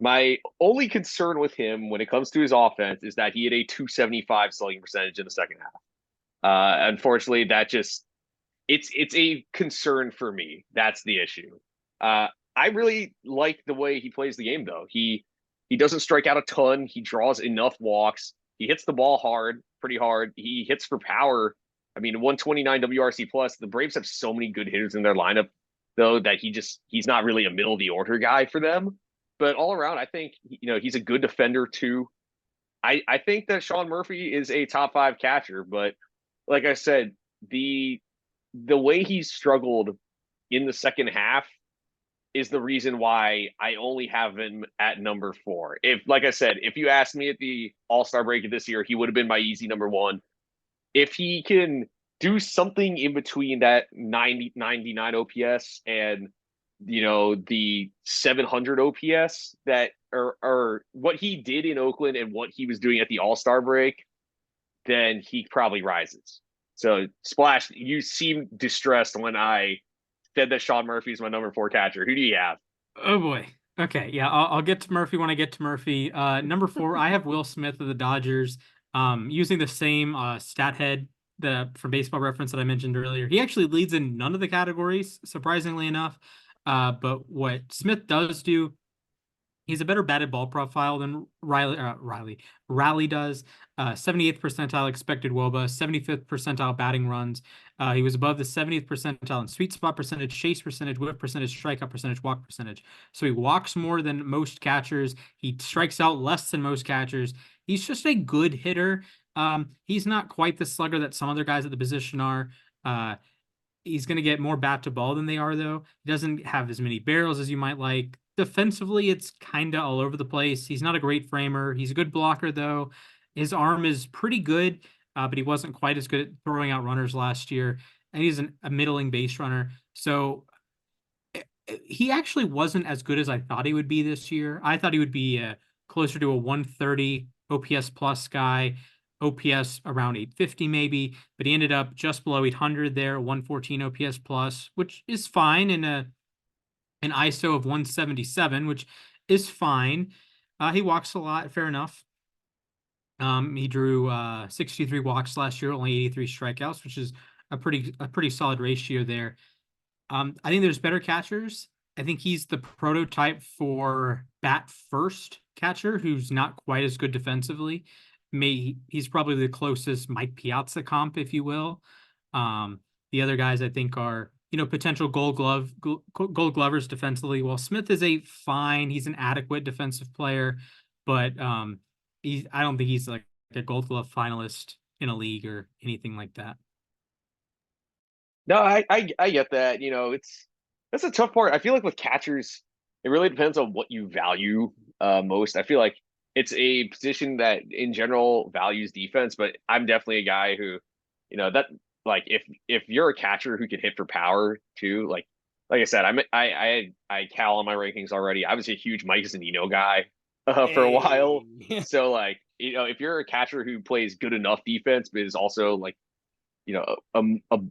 my only concern with him when it comes to his offense is that he had a 275 slugging percentage in the second half. Unfortunately, that just it's a concern for me. That's the issue. I really like the way he plays the game, though. He doesn't strike out a ton. He draws enough walks. He hits the ball pretty hard. He hits for power. I mean, 129 WRC plus. The Braves have so many good hitters in their lineup, though, that he's not really a middle of the order guy for them. But all around, I think he's a good defender too. I think that Sean Murphy is a top 5 catcher, but like I said, the way he's struggled in the second half is the reason why I only have him at number 4. Like I said, if you asked me at the All-Star break of this year, he would have been my easy number 1. If he can do something in between that 99 OPS and the 700 OPS that or what he did in Oakland and what he was doing at the All-Star break, then he probably rises. So Splash, you seem distressed when I said that Sean Murphy is my number 4 catcher. Who do you have? Oh boy. Okay, yeah, I'll get to Murphy when I get to Murphy. Number 4, I have Will Smith of the Dodgers. Using the same stat head from Baseball Reference that I mentioned earlier. He actually leads in none of the categories, surprisingly enough. But what Smith does do, he's a better batted ball profile than Raleigh does. 78th percentile expected WOBA, 75th percentile batting runs. He was above the 70th percentile in sweet spot percentage, chase percentage, whip percentage, strikeout percentage, walk percentage. So he walks more than most catchers. He strikes out less than most catchers. He's just a good hitter. He's not quite the slugger that some other guys at the position are. He's going to get more bat to ball than they are, though. He doesn't have as many barrels as you might like. Defensively, it's kind of all over the place. He's not a great framer. He's a good blocker, though. His arm is pretty good, but he wasn't quite as good at throwing out runners last year. And he's a middling base runner. So he actually wasn't as good as I thought he would be this year. I thought he would be closer to a 130 OPS plus guy. OPS around 850 maybe, but he ended up just below 800 there, 114 OPS plus, which is fine in an ISO of 177, which is fine. He walks a lot, fair enough. He drew 63 walks last year, only 83 strikeouts, which is a pretty solid ratio there. I think there's better catchers. I think he's the prototype for bat first catcher who's not quite as good defensively. He's probably the closest Mike Piazza comp, if you will. The other guys I think are, potential gold glovers defensively. Well, Smith is he's an adequate defensive player, but I don't think he's like a gold glove finalist in a league or anything like that. No, I get that. That's a tough part. I feel like with catchers, it really depends on what you value most. I feel like it's a position that in general values defense, but I'm definitely a guy who, that like if you're a catcher who can hit for power too, like I said, I Cal on my rankings already. I was a huge Mike Zunino guy for a while. So like, if you're a catcher who plays good enough defense, but is also like, a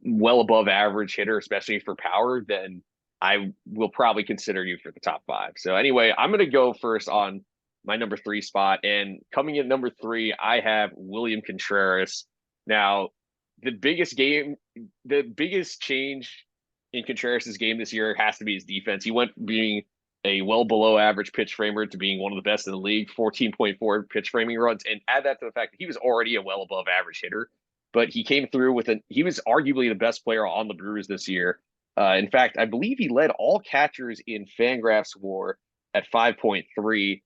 well above average hitter, especially for power, then I will probably consider you for the top 5. So anyway, I'm going to go first on my number 3 spot. And coming in number 3, I have William Contreras. Now, the biggest change in Contreras' game this year has to be his defense. He went from being a well below average pitch framer to being one of the best in the league, 14.4 pitch framing runs. And add that to the fact that he was already a well above average hitter. But he came through he was arguably the best player on the Brewers this year. In fact, I believe he led all catchers in Fangraphs WAR at 5.3,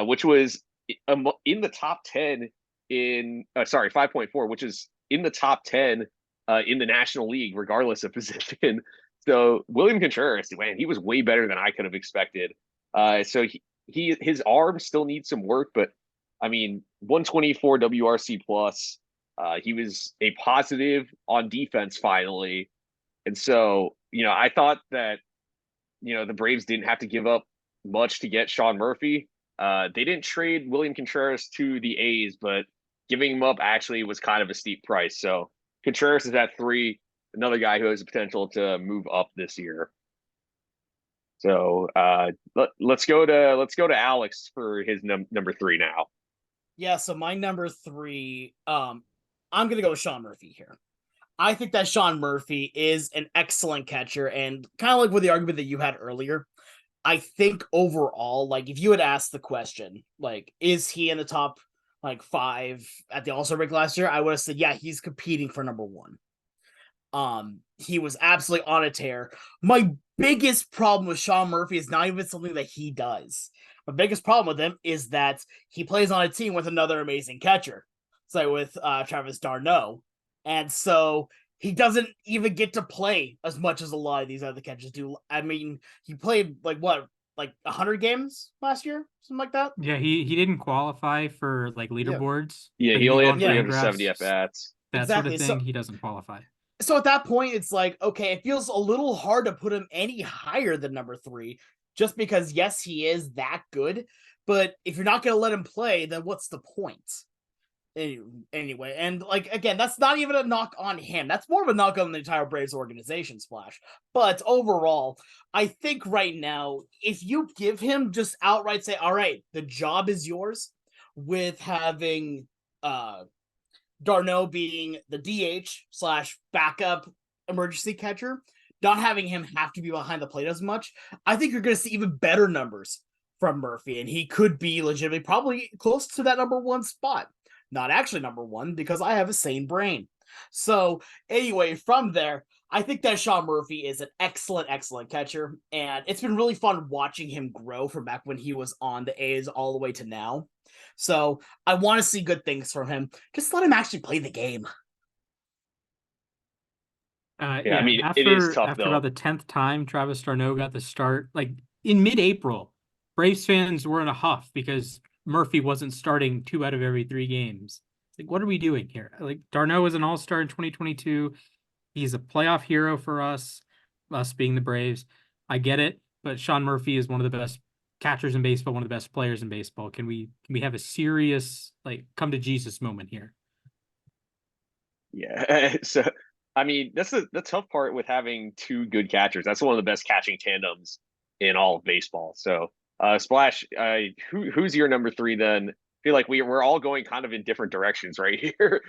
which was in the top 10 5.4, which is in the top 10 in the National League, regardless of position. So William Contreras, man, he was way better than I could have expected. So his arm still needs some work, but I mean, 124 WRC plus. He was a positive on defense finally. And so, I thought that, the Braves didn't have to give up much to get Sean Murphy. They didn't trade William Contreras to the A's, but giving him up actually was kind of a steep price. So Contreras is at 3, another guy who has the potential to move up this year. So let's go to Alex for his number 3 now. Yeah, so my number 3, I'm going to go with Sean Murphy here. I think that Sean Murphy is an excellent catcher, and kind of like with the argument that you had earlier, I think overall, like if you had asked the question, like, is he in the top 5 at the All-Star break last year? I would have said, yeah, he's competing for number 1. He was absolutely on a tear. My biggest problem with Sean Murphy is not even something that he does. My biggest problem with him is that he plays on a team with another amazing catcher. So with Travis d'Arnaud. And so he doesn't even get to play as much as a lot of these other catchers do. I mean, he played like 100 games last year? Something like that? Yeah, he didn't qualify for like leaderboards. Yeah, like, he only had on 370 Fangraphs, at-bats. That Exactly. sort of thing, he doesn't qualify. So at that point, it's like, okay, it feels a little hard to put him any higher than number 3, just because, yes, he is that good. But if you're not going to let him play, then what's the point? Anyway, and like again, that's not even a knock on him. That's more of a knock on the entire Braves organization, Splash. But overall, I think right now, if you give him just outright say, all right, the job is yours, with having Darno being the DH slash backup emergency catcher, not having him have to be behind the plate as much, I think you're going to see even better numbers from Murphy, and he could be legitimately probably close to that number one spot. Not actually number one, because I have a sane brain. So anyway, from there, I think that Sean Murphy is an excellent catcher, and it's been really fun watching him grow from back when he was on the A's all the way to now. So I want to see good things from him. Just let him actually play the game. Yeah, I mean, it is tough after though. about the 10th time Travis d'Arnaud got the start, like in mid-April, Braves fans were in a huff because Murphy wasn't starting 2 out of every 3 games. Like, what are we doing here? Like, d'Arnaud was an all-star in 2022. He's a playoff hero for us being the Braves. I get it, but Sean Murphy is one of the best catchers in baseball, one of the best players in baseball. Can we have a serious like come to Jesus moment here? Yeah. So I mean, that's the tough part with having 2 good catchers. That's one of the best catching tandems in all of baseball. So Splash, who's your number 3 then? I feel like we're all going kind of in different directions right here.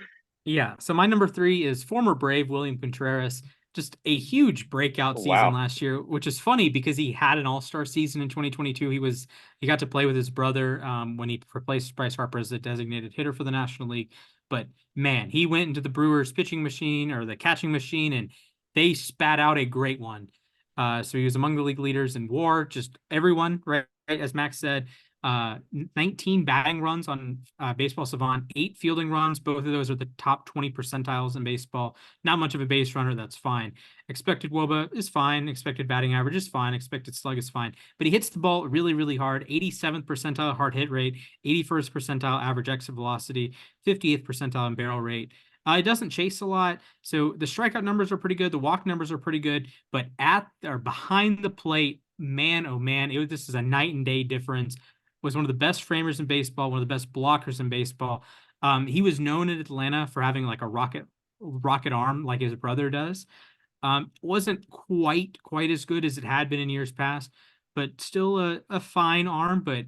Yeah. So my number 3 is former Brave William Contreras. Just a huge breakout season Wow. last year, which is funny because he had an all-star season in 2022. He got to play with his brother when he replaced Bryce Harper as the designated hitter for the National League. But man, he went into the Brewers pitching machine or the catching machine, and they spat out a great one. So he was among the league leaders in WAR, just everyone, right as Max said. 19 batting runs on Baseball Savant, 8 fielding runs. Both of those are the top 20 percentiles in baseball. Not much of a base runner, that's fine. Expected WOBA is fine. Expected batting average is fine. Expected slug is fine. But he hits the ball really, really hard. 87th percentile hard hit rate, 81st percentile average exit velocity, 58th percentile in barrel rate. It doesn't chase a lot, so the strikeout numbers are pretty good. The walk numbers are pretty good, but at or behind the plate, man, oh man, this is a night and day difference. Was one of the best framers in baseball, one of the best blockers in baseball. He was known in Atlanta for having like a rocket arm like his brother does. Wasn't quite as good as it had been in years past, but still a fine arm, but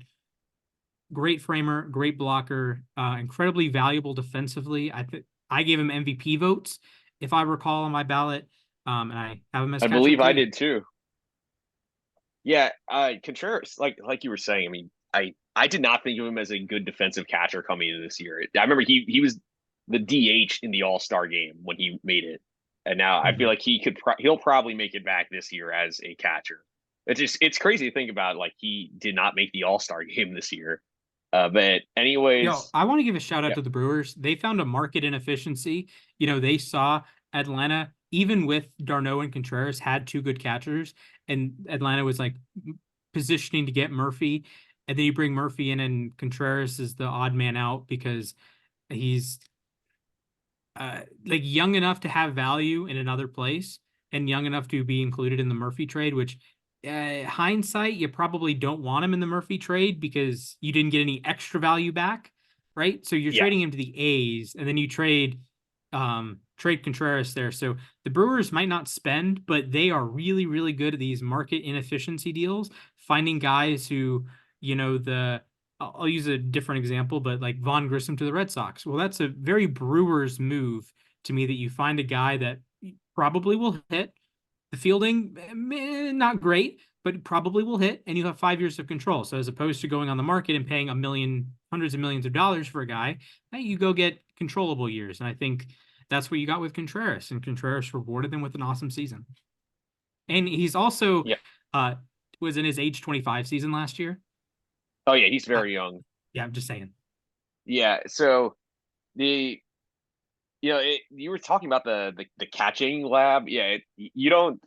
great framer, great blocker, incredibly valuable defensively. I gave him MVP votes, if I recall, on my ballot. And I have him as I catcher believe I 3. did too. Yeah, Contreras, like you were saying, I mean, I did not think of him as a good defensive catcher coming into this year. I remember he was the DH in the All-Star game when he made it, and now I feel like he'll probably make it back this year as a catcher. It's crazy to think about. Like he did not make the All-Star game this year. But Yo, anyways, I want to give a shout out yeah, to the Brewers. They found a market inefficiency. They saw Atlanta, even with d'Arnaud and Contreras, had 2 good catchers, and Atlanta was like positioning to get Murphy. And then you bring Murphy in, and Contreras is the odd man out because he's like young enough to have value in another place and young enough to be included in the Murphy trade, which hindsight, you probably don't want him in the Murphy trade because you didn't get any extra value back, right? So you're yeah, trading him to the A's, and then you trade Contreras there. So the Brewers might not spend, but they are really, really good at these market inefficiency deals, finding guys who, the I'll use a different example, but like Vaughn Grissom to the Red Sox. Well, that's a very Brewers move to me, that you find a guy that probably will hit. The fielding, not great, but probably will hit, and you have 5 years of control. So as opposed to going on the market and paying hundreds of millions of dollars for a guy, you go get controllable years. And I think that's what you got with Contreras, and Contreras rewarded them with an awesome season. And he's also yeah. was in his age 25 season last year. Oh yeah, he's Uh, very young. yeah, I'm just saying. Yeah, so the you were talking about the catching lab. Yeah, you don't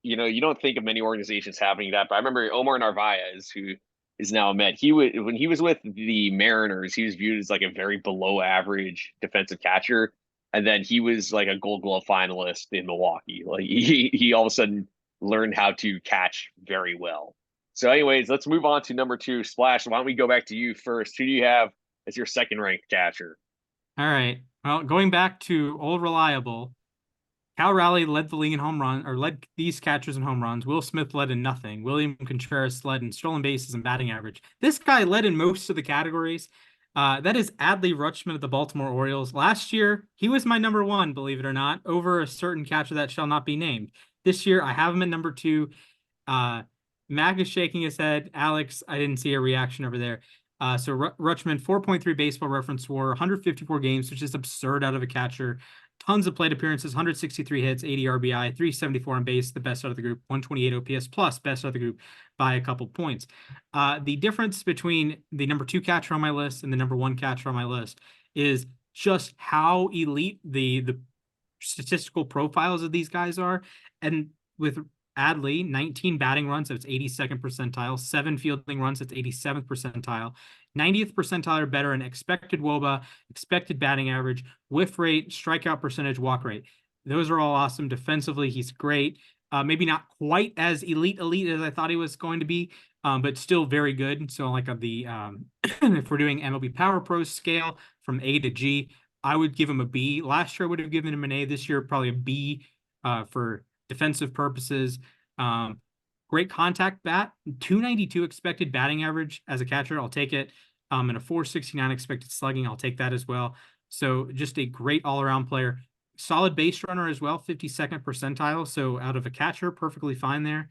you don't think of many organizations having that, but I remember Omar Narvaez, who is now a Met. He would when he was with the Mariners, he was viewed as like a very below average defensive catcher, and then he was like a Gold Glove finalist in Milwaukee. Like he all of a sudden learned how to catch very well. So, anyways, let's move on to number 2, Splash. Why don't we go back to you first? Who do you have as your second ranked catcher? All right. Well, going back to old reliable, Cal Raleigh led the league in home run, or led these catchers in home runs. Will Smith led in nothing. William Contreras led in stolen bases and batting average. This guy led in most of the categories. That is Adley Rutschman of the Baltimore Orioles. Last year, he was my number one, believe it or not, over a certain catcher that shall not be named. This year, I have him at number two. Mac is shaking his head. Alex, I didn't see a reaction over there. So Rutschman, 4.3 baseball reference WAR, 154 games, which is absurd out of a catcher. Tons of plate appearances, 163 hits, 80 RBI, 374 on base, the best out of the group, 128 OPS plus, best out of the group by a couple points. The difference between the number two catcher on my list and the number one catcher on my list is just how elite the statistical profiles of these guys are. And with Adley, 19 batting runs, that's 82nd percentile, 7 fielding runs, that's 87th percentile, 90th percentile or better in expected WOBA, expected batting average, whiff rate, strikeout percentage, walk rate. Those are all awesome. Defensively, he's great. Maybe not quite as elite as I thought he was going to be, but still very good. So like the if we're doing MLB Power Pro scale from A to G, I would give him a B. Last year I would have given him an A. This year probably a B for defensive purposes. Great contact bat, 292 expected batting average as a catcher. I'll take it. And a 469 expected slugging. I'll take that as well. So just a great all-around player. Solid base runner as well, 52nd percentile. So out of a catcher, perfectly fine there.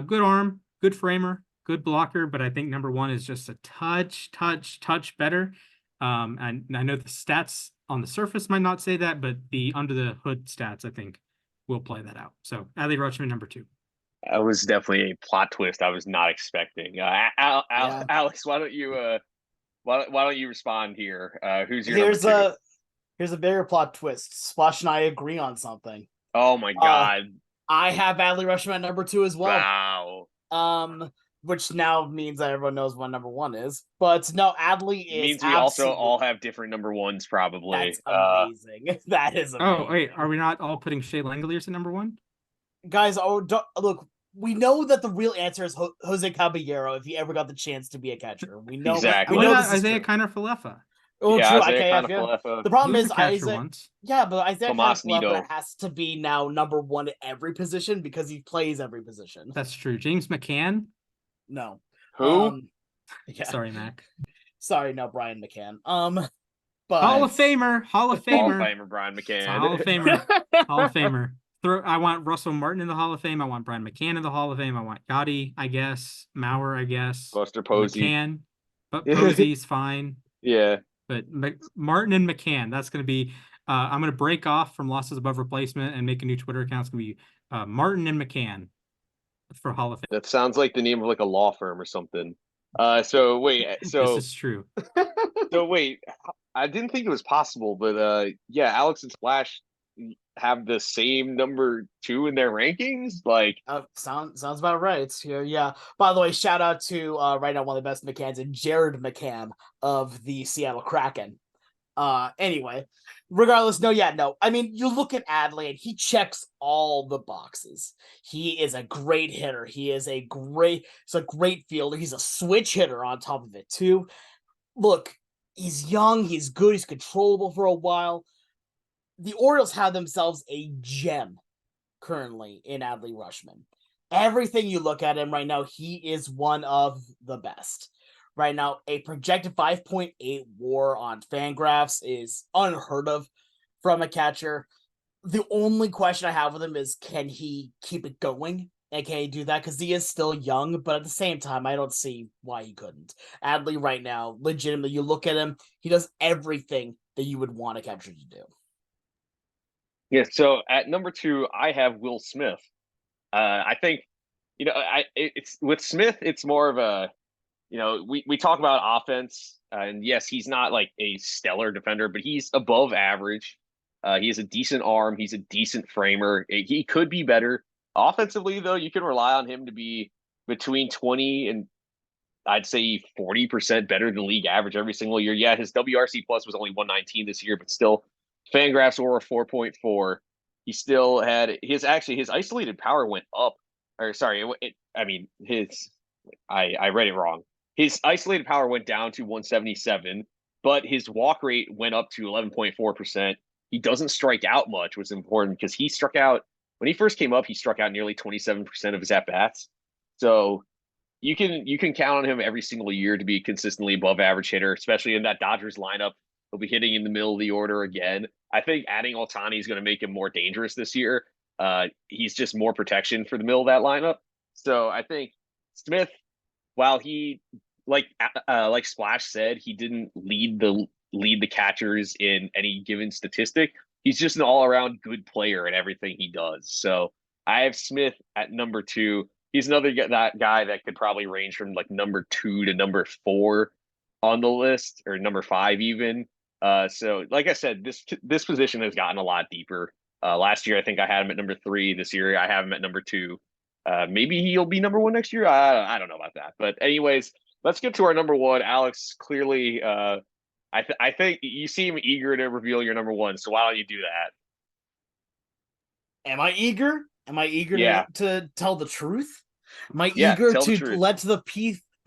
Good arm, good framer, good blocker, but I think number one is just a touch better. And I know the stats on the surface might not say that, but the under the hood stats, I think, will play that out. So Adley Rutschman, number two. That was definitely a plot twist I was not expecting. Alex, why don't you respond here? Who's your Here's number two? here's a bigger plot twist. Splash and I agree on something. Oh my God! I have Adley Rutschman at number two as well. Wow. Which now means that everyone knows what number one is. But no, Adley is means we also all have different number ones, probably. That's amazing. That is amazing. Oh wait, are we not all putting Shea Langoliers at number one? Guys, look, we know that the real answer is Jose Caballero if he ever got the chance to be a catcher. We know Exactly. We know Why this not is Isaiah true. Kiner Falefa? Oh, yeah, true. Isaiah IKF, yeah. Falefa. The problem is Isaiah once. Yeah, but Isaiah Tomas Nido Falefa has to be now number one at every position because he plays every position. That's true. James McCann? No. Who? Yeah. Sorry, Mac. Sorry, no, Brian McCann. But Hall of Famer. Hall of Famer, Brian McCann. Hall of Famer. Hall of Famer. I want Russell Martin in the Hall of Fame. I want Brian McCann in the Hall of Fame. I want Gotti, I guess. Maurer, I guess. Buster Posey. McCann. But Posey's fine. Yeah. But Martin and McCann, that's going to be I'm going to break off from losses above replacement and make a new Twitter account. It's going to be Martin and McCann for Hall of Fame. That sounds like the name of like a law firm or something. So wait, so this is true. So wait, I didn't think it was possible, but yeah, Alex and Splash have the same number two in their rankings. Like, sounds about right. Yeah. By the way, shout out to right now one of the best McCanns, and Jared McCann of the Seattle Kraken. Anyway, regardless, no. I mean, you look at Adley and he checks all the boxes. He is a great hitter. He's a great fielder. He's a switch hitter on top of it too. Look, he's young. He's good. He's controllable for a while. The Orioles have themselves a gem currently in Adley Rutschman. Everything you look at him right now, he is one of the best. Right now, a projected 5.8 WAR on Fangraphs is unheard of from a catcher. The only question I have with him is, can he keep it going? And can he do that? Because he is still young, but at the same time, I don't see why he couldn't. Adley right now, legitimately, you look at him, he does everything that you would want a catcher to do. Yeah, so at number two, I have Will Smith. I think, it's with Smith, it's more of a, we talk about offense, and yes, he's not like a stellar defender, but he's above average. He has a decent arm. He's a decent framer. He could be better. Offensively, though, you can rely on him to be between 20 and I'd say 40% better than league average every single year. Yeah, his WRC plus was only 119 this year, but still, Fangraphs were a 4.4. He still had his isolated power went up. Or sorry, I read it wrong. His isolated power went down to 177, but his walk rate went up to 11.4%. He doesn't strike out much, which is important because he struck out when he first came up. He struck out nearly 27% of his at bats. So you can count on him every single year to be consistently above average hitter, especially in that Dodgers lineup. He'll be hitting in the middle of the order again. I think adding Ohtani is going to make him more dangerous this year. He's just more protection for the middle of that lineup. So I think Smith, while he like Splash said, he didn't lead the catchers in any given statistic. He's just an all around good player in everything he does. So I have Smith at number 2. He's another that guy that could probably range from like number 2 to number 4 on the list, or number 5 even. So like I said, this position has gotten a lot deeper. Last year I think I had him at number 3. This year I have him at number 2. Maybe he'll be number 1 next year. I don't know about that. But anyways, let's get to our number 1. Alex, clearly, I think you seem eager to reveal your number 1. So why don't you do that? Am I eager? Am I eager to tell the truth? Am I Yeah, eager tell the to truth. let the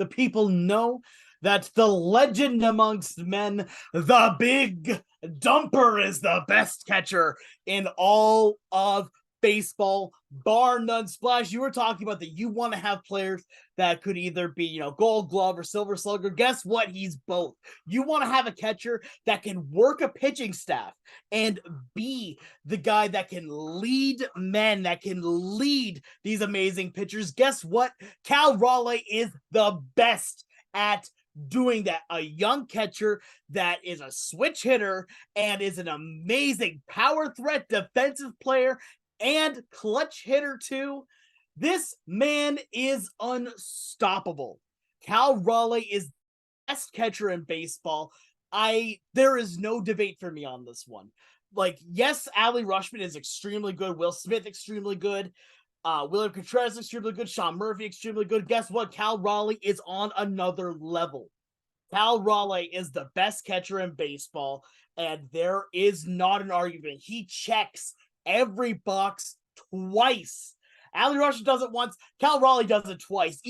people know that the legend amongst men, the big dumper, is the best catcher in all of baseball, bar none? Splash, you were talking about that you want to have players that could either be, Gold Glove or Silver Slugger. Guess what? He's both. You want to have a catcher that can work a pitching staff and be the guy that can lead men, that can lead these amazing pitchers. Guess what? Cal Raleigh is the best at doing that. A young catcher that is a switch hitter and is an amazing power threat defensive player and clutch hitter too. This man is unstoppable. Cal Raleigh is the best catcher in baseball. There is no debate for me on this one. Like, yes, Adley Rutschman is extremely good. Will Smith, extremely good. William Contreras, extremely good. Sean Murphy, extremely good. Guess what? Cal Raleigh is on another level. Cal Raleigh is the best catcher in baseball, and there is not an argument. He checks every box twice. Adley Rutschman does it once. Cal Raleigh does it twice.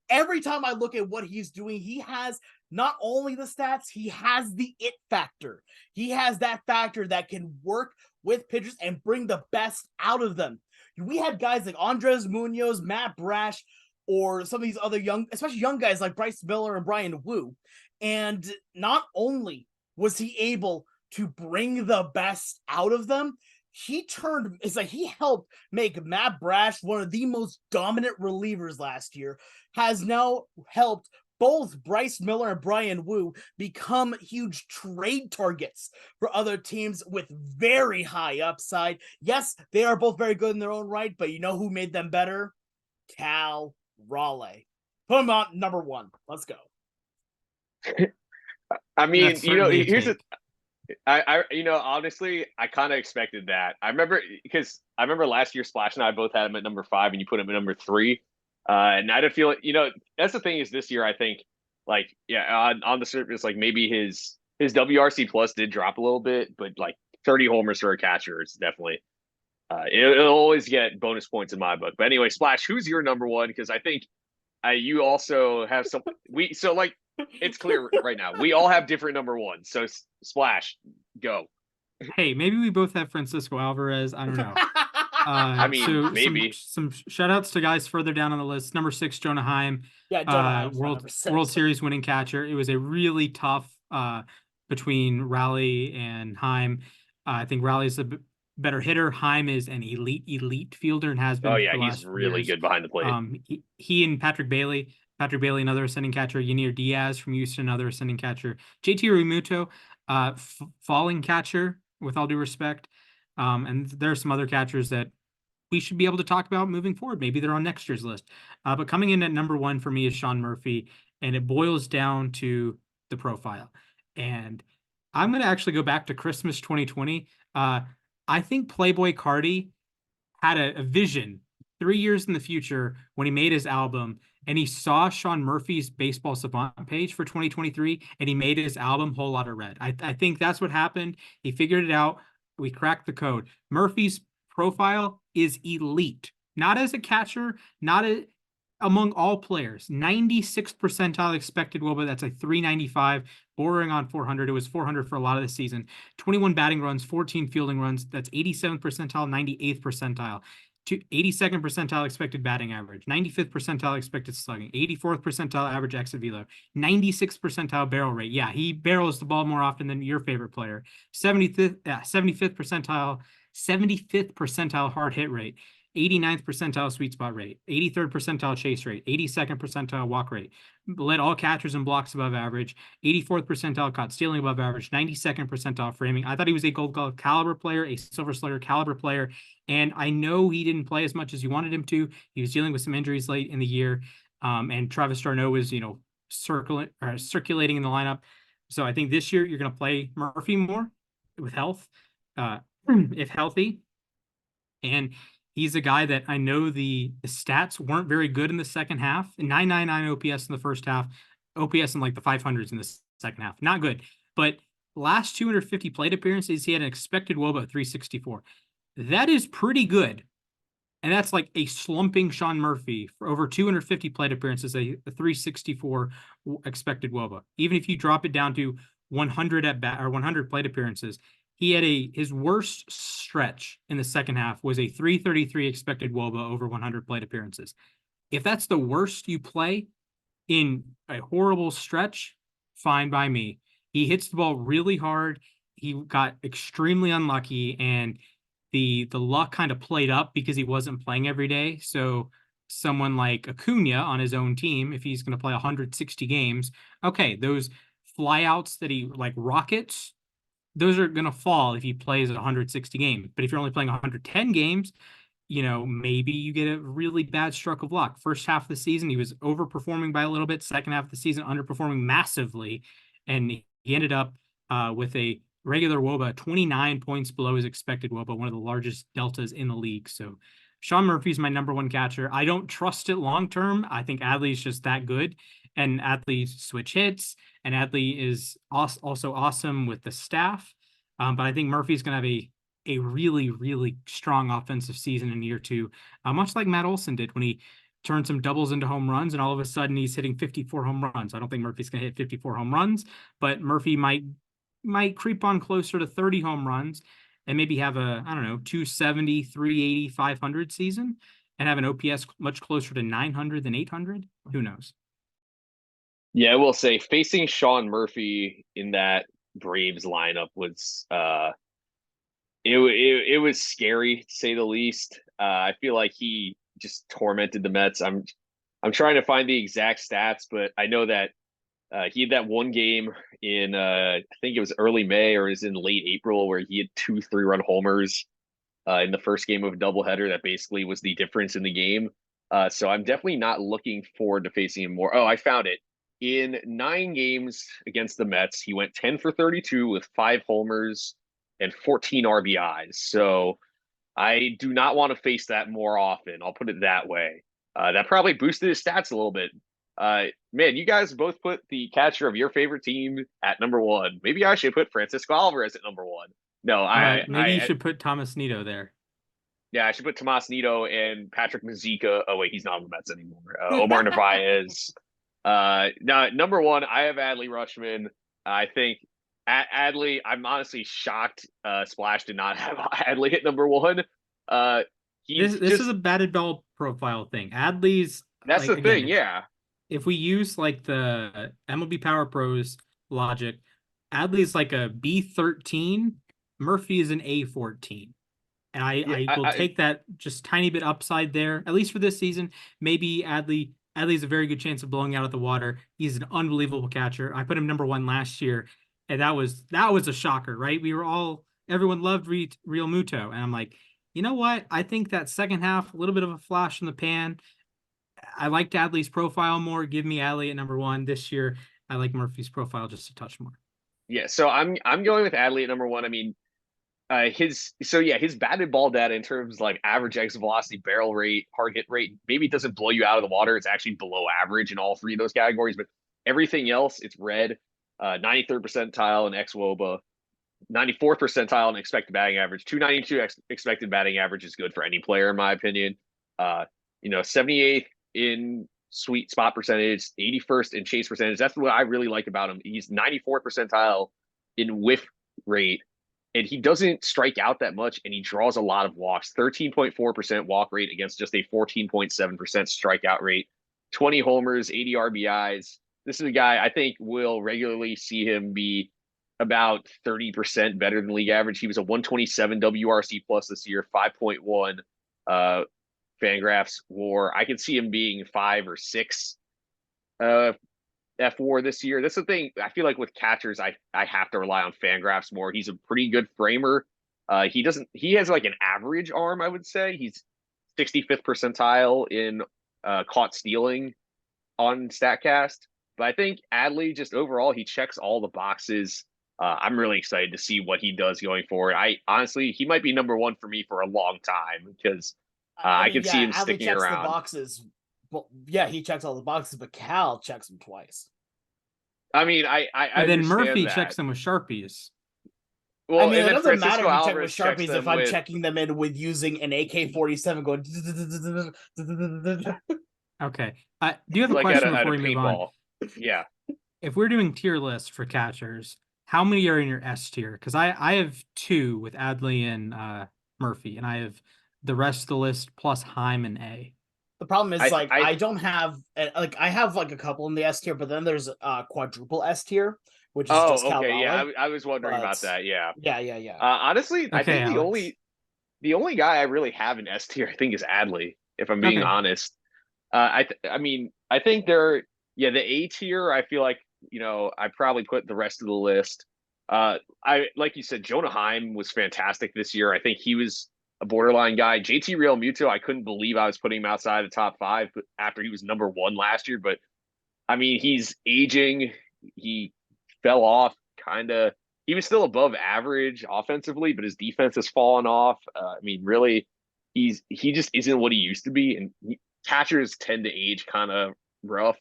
Every time I look at what he's doing, he has not only the stats, he has the it factor. He has that factor that can work with pitchers and bring the best out of them. We had guys like Andres Munoz, Matt Brash, or some of these other especially young guys like Bryce Miller and Brian Wu. And not only was he able to bring the best out of them, he helped make Matt Brash one of the most dominant relievers last year, has now helped both Bryce Miller and Brian Wu become huge trade targets for other teams with very high upside. Yes, they are both very good in their own right, but you know who made them better? Cal Raleigh. Put him on number 1. Let's go. I mean, here's honestly, I kind of expected that. I remember last year Splash and I both had him at number 5, and you put him at number 3. And I don't feel that's the thing is this year I think on the surface, like maybe his WRC plus did drop a little bit, but like 30 homers for a catcher is definitely it'll always get bonus points in my book. But anyway, Splash, who's your number 1? Because I think you also have some it's clear right now. We all have different number 1s. So Splash, go. Hey, maybe we both have Francisco Alvarez. I don't know. I mean, maybe some shout outs to guys further down on the list. Number 6, Jonah Heim. Yeah, Jonah World Series winning catcher. It was a really tough between Raleigh and Heim. I think Raleigh's a better hitter. Heim is an elite fielder and has been. Oh yeah, he's really good behind the plate. He and Patrick Bailey, another ascending catcher. Yanier Diaz from Houston, another ascending catcher. JT Realmuto, falling catcher, with all due respect. And there are some other catchers that we should be able to talk about moving forward. Maybe they're on next year's list. But coming in at number 1 for me is Sean Murphy, and it boils down to the profile. And I'm going to actually go back to Christmas 2020. I think Playboy Cardi had a vision 3 years in the future when he made his album, and he saw Sean Murphy's Baseball Savant page for 2023, and he made his album Whole Lotta Red. I think that's what happened. He figured it out. We cracked the code. Murphy's profile is elite, not as a catcher, not among all players, 96th percentile expected WOBA. That's a 395, bordering on 400. It was 400 for a lot of the season. 21 batting runs, 14 fielding runs. That's 87th percentile, 98th percentile. 82nd percentile expected batting average, 95th percentile expected slugging, 84th percentile average exit velo, 96th percentile barrel rate. Yeah, he barrels the ball more often than your favorite player. 75th percentile hard hit rate, 89th percentile sweet spot rate, 83rd percentile chase rate, 82nd percentile walk rate, led all catchers and blocks above average, 84th percentile caught stealing above average, 92nd percentile framing. I thought he was a Gold Glove caliber player, a Silver Slugger caliber player, and I know he didn't play as much as you wanted him to. He was dealing with some injuries late in the year, and Travis d'Arnaud was, circulating in the lineup. So I think this year you're going to play Murphy more with health, if healthy, and he's a guy that I know the stats weren't very good in the second half. 999 OPS in the first half, OPS in like the 500s in the second half. Not good. But last 250 plate appearances, he had an expected WOBA of 364. That is pretty good. And that's like a slumping Sean Murphy for over 250 plate appearances, a 364 expected WOBA. Even if you drop it down to 100 at bat or 100 plate appearances, he had his worst stretch in the second half was a 333 expected WOBA over 100 plate appearances. If that's the worst you play in a horrible stretch, fine by me. He hits the ball really hard. He got extremely unlucky, and the luck kind of played up because he wasn't playing every day. So someone like Acuna on his own team, if he's going to play 160 games, okay, those flyouts that he like rockets, those are going to fall if he plays at 160 games. But if you're only playing 110 games, maybe you get a really bad stroke of luck. First half of the season, he was overperforming by a little bit. Second half of the season, underperforming massively. And he ended up with a regular WOBA 29 points below his expected WOBA, one of the largest deltas in the league. So Sean Murphy's my number one catcher. I don't trust it long term. I think Adley's just that good. And Adley switch hits, and Adley is also awesome with the staff. But I think Murphy's going to have a really, really strong offensive season in year two, much like Matt Olson did when he turned some doubles into home runs, and all of a sudden he's hitting 54 home runs. I don't think Murphy's going to hit 54 home runs, but Murphy might creep on closer to 30 home runs and maybe have a, 270, 380, 500 season and have an OPS much closer to 900 than 800. Who knows? Yeah, I will say facing Sean Murphy in that Braves lineup was it was scary to say the least. I feel like he just tormented the Mets. I'm trying to find the exact stats, but I know that he had that one game in I think it was early May or it was in late April where he had 2 3-run homers in the first game of a doubleheader. That basically was the difference in the game. So I'm definitely not looking forward to facing him more. Oh, I found it. In 9 games against the Mets, he went 10 for 32 with 5 homers and 14 RBIs. So I do not want to face that more often. I'll put it that way. That probably boosted his stats a little bit. Man, you guys both put the catcher of your favorite team at number 1. Maybe I should put Francisco Alvarez at number 1. No, maybe you should put Thomas Nido there. Yeah, I should put Tomas Nido and Patrick Mazeika. Oh wait, he's not on the Mets anymore. Omar Narvaez. Now number 1, I have Adley Rutschman. I think Adley. I'm honestly shocked. Splash did not have Adley at number 1. This is a batted ball profile thing. Adley's. That's the thing. Yeah. If we use like the MLB Power Pros logic, Adley's like a B13. Murphy is an A14. And I will take that just tiny bit upside there, at least for this season. Maybe Adley's a very good chance of blowing out of the water. He's an unbelievable catcher. I put him number 1 last year, and that was a shocker, right? Everyone loved Real Muto, and I'm like, you know what? I think that second half, a little bit of a flash in the pan. I liked Adley's profile more. Give me Adley at number 1 this year. I like Murphy's profile just a touch more. Yeah, so I'm going with Adley at number 1. I mean, his batted ball data in terms like average exit velocity, barrel rate, hard hit rate, maybe it doesn't blow you out of the water. It's actually below average in all 3 of those categories, but everything else, it's red. 93rd percentile in xWOBA, 94th percentile in expected batting average. 292 expected batting average is good for any player, in my opinion. 78th in sweet spot percentage, 81st in chase percentage. That's what I really like about him. He's 94th percentile in whiff rate, and he doesn't strike out that much, and he draws a lot of walks. 13.4% walk rate against just a 14.7% strikeout rate. 20 homers, 80 RBIs. This is a guy I think we'll regularly see him be about 30% better than league average. He was a 127 WRC plus this year, 5.1 Fangraphs WAR. I could see him being 5 or 6 F4 this year. That's the thing. I feel like with catchers, I have to rely on Fangraphs more. He's a pretty good framer. He has like an average arm, I would say. He's 65th percentile in caught stealing on StatCast. But I think Adley, just overall, he checks all the boxes. I'm really excited to see what he does going forward. I honestly, he might be number one for me for a long time because I could see him Adley sticking checks around. the boxes. Well, yeah, he checks all the boxes, but Cal checks them twice. I mean, I And then Murphy that. checks them with Sharpies. Well, I mean, and it then doesn't matter Francisco if you check with Alvarez checks Sharpies them if I'm with, checking them in with using an AK-47 going. Okay. Do you have a like question at before a we move on? paintball. Yeah. If we're doing tier lists for catchers, how many are in your S tier? Because I have 2 with Adley and Murphy, and I have the rest of the list plus Heim and A. The problem is, I- I don't have I have like a couple in the S tier, but then there's quadruple S tier, which is just Cal Okay. Yeah, Raleigh. I was wondering about that. Yeah. Yeah. Honestly, I Okay, think Alex. the only guy I really have in S tier, I think, is Adley. If I'm being Okay. honest, I mean, I think the A tier. I feel like I probably put the rest of the list. I like you said, Jonah Heim was fantastic this year. I think he was a borderline guy. JT Real Muto, I couldn't believe I was putting him outside the top 5, but after he was number 1 last year. But I mean, he's aging. He fell off kind of. He was still above average offensively, but his defense has fallen off. I mean, really, he just isn't what he used to be, and catchers tend to age kind of rough.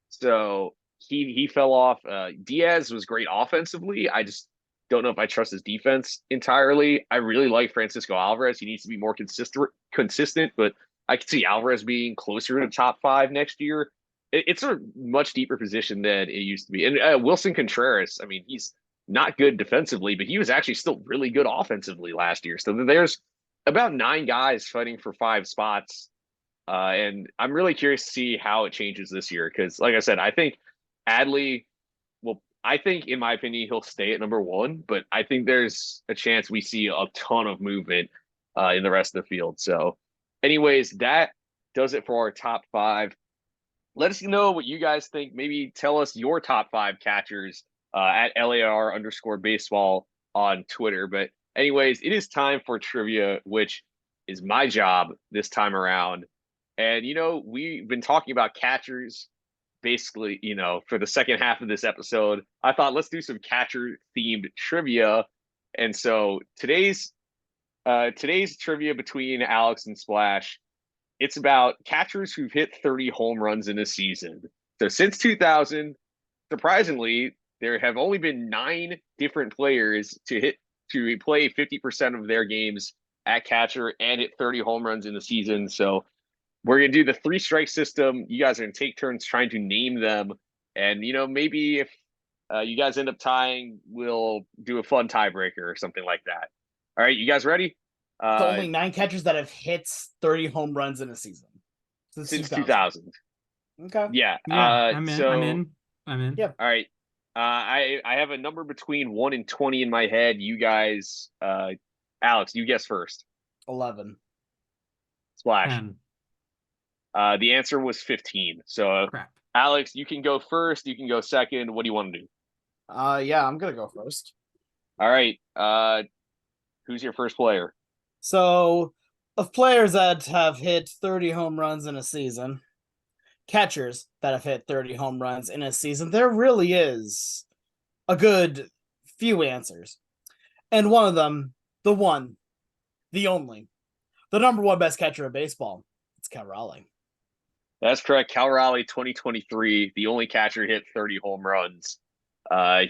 So he fell off. Diaz was great offensively. I just don't know if I trust his defense entirely. I really like Francisco Alvarez. He needs to be more consistent, but I could see Alvarez being closer to top 5 next year. It's a much deeper position than it used to be. And Wilson Contreras, I mean, he's not good defensively, but he was actually still really good offensively last year. So there's about 9 guys fighting for 5 spots. And I'm really curious to see how it changes this year because, like I said, I think Adley I think, in my opinion, he'll stay at number 1, but I think there's a chance we see a ton of movement in the rest of the field. So, anyways, that does it for our top 5. Let us know what you guys think. Maybe tell us your top 5 catchers at LAR_baseball on Twitter. But anyways, it is time for trivia, which is my job this time around. And, we've been talking about catchers basically, for the second half of this episode. I thought let's do some catcher themed trivia. And so today's trivia between Alex and Splash, it's about catchers who've hit 30 home runs in a season. So since 2000, surprisingly, there have only been 9 different players to play 50% of their games at catcher and hit 30 home runs in the season. So we're going to do the 3-strike system. You guys are going to take turns trying to name them. And, maybe if you guys end up tying, we'll do a fun tiebreaker or something like that. All right, you guys ready? So only 9 catchers that have hit 30 home runs in a season Since 2000. Okay. Yeah, I'm in. Yeah. All right. I have a number between 1 and 20 in my head. You guys, Alex, you guess first. 11. Splash. 10. The answer was 15. So, Crap. Alex, you can go first. You can go second. What do you want to do? Yeah, I'm gonna go first. All right. Who's your first player? So, of players that have hit 30 home runs in a season, catchers that have hit 30 home runs in a season, there really is a good few answers. And one of them, the one, the only, the number 1 best catcher in baseball, it's Cal Raleigh. That's correct. Cal Raleigh, 2023, the only catcher hit 30 home runs.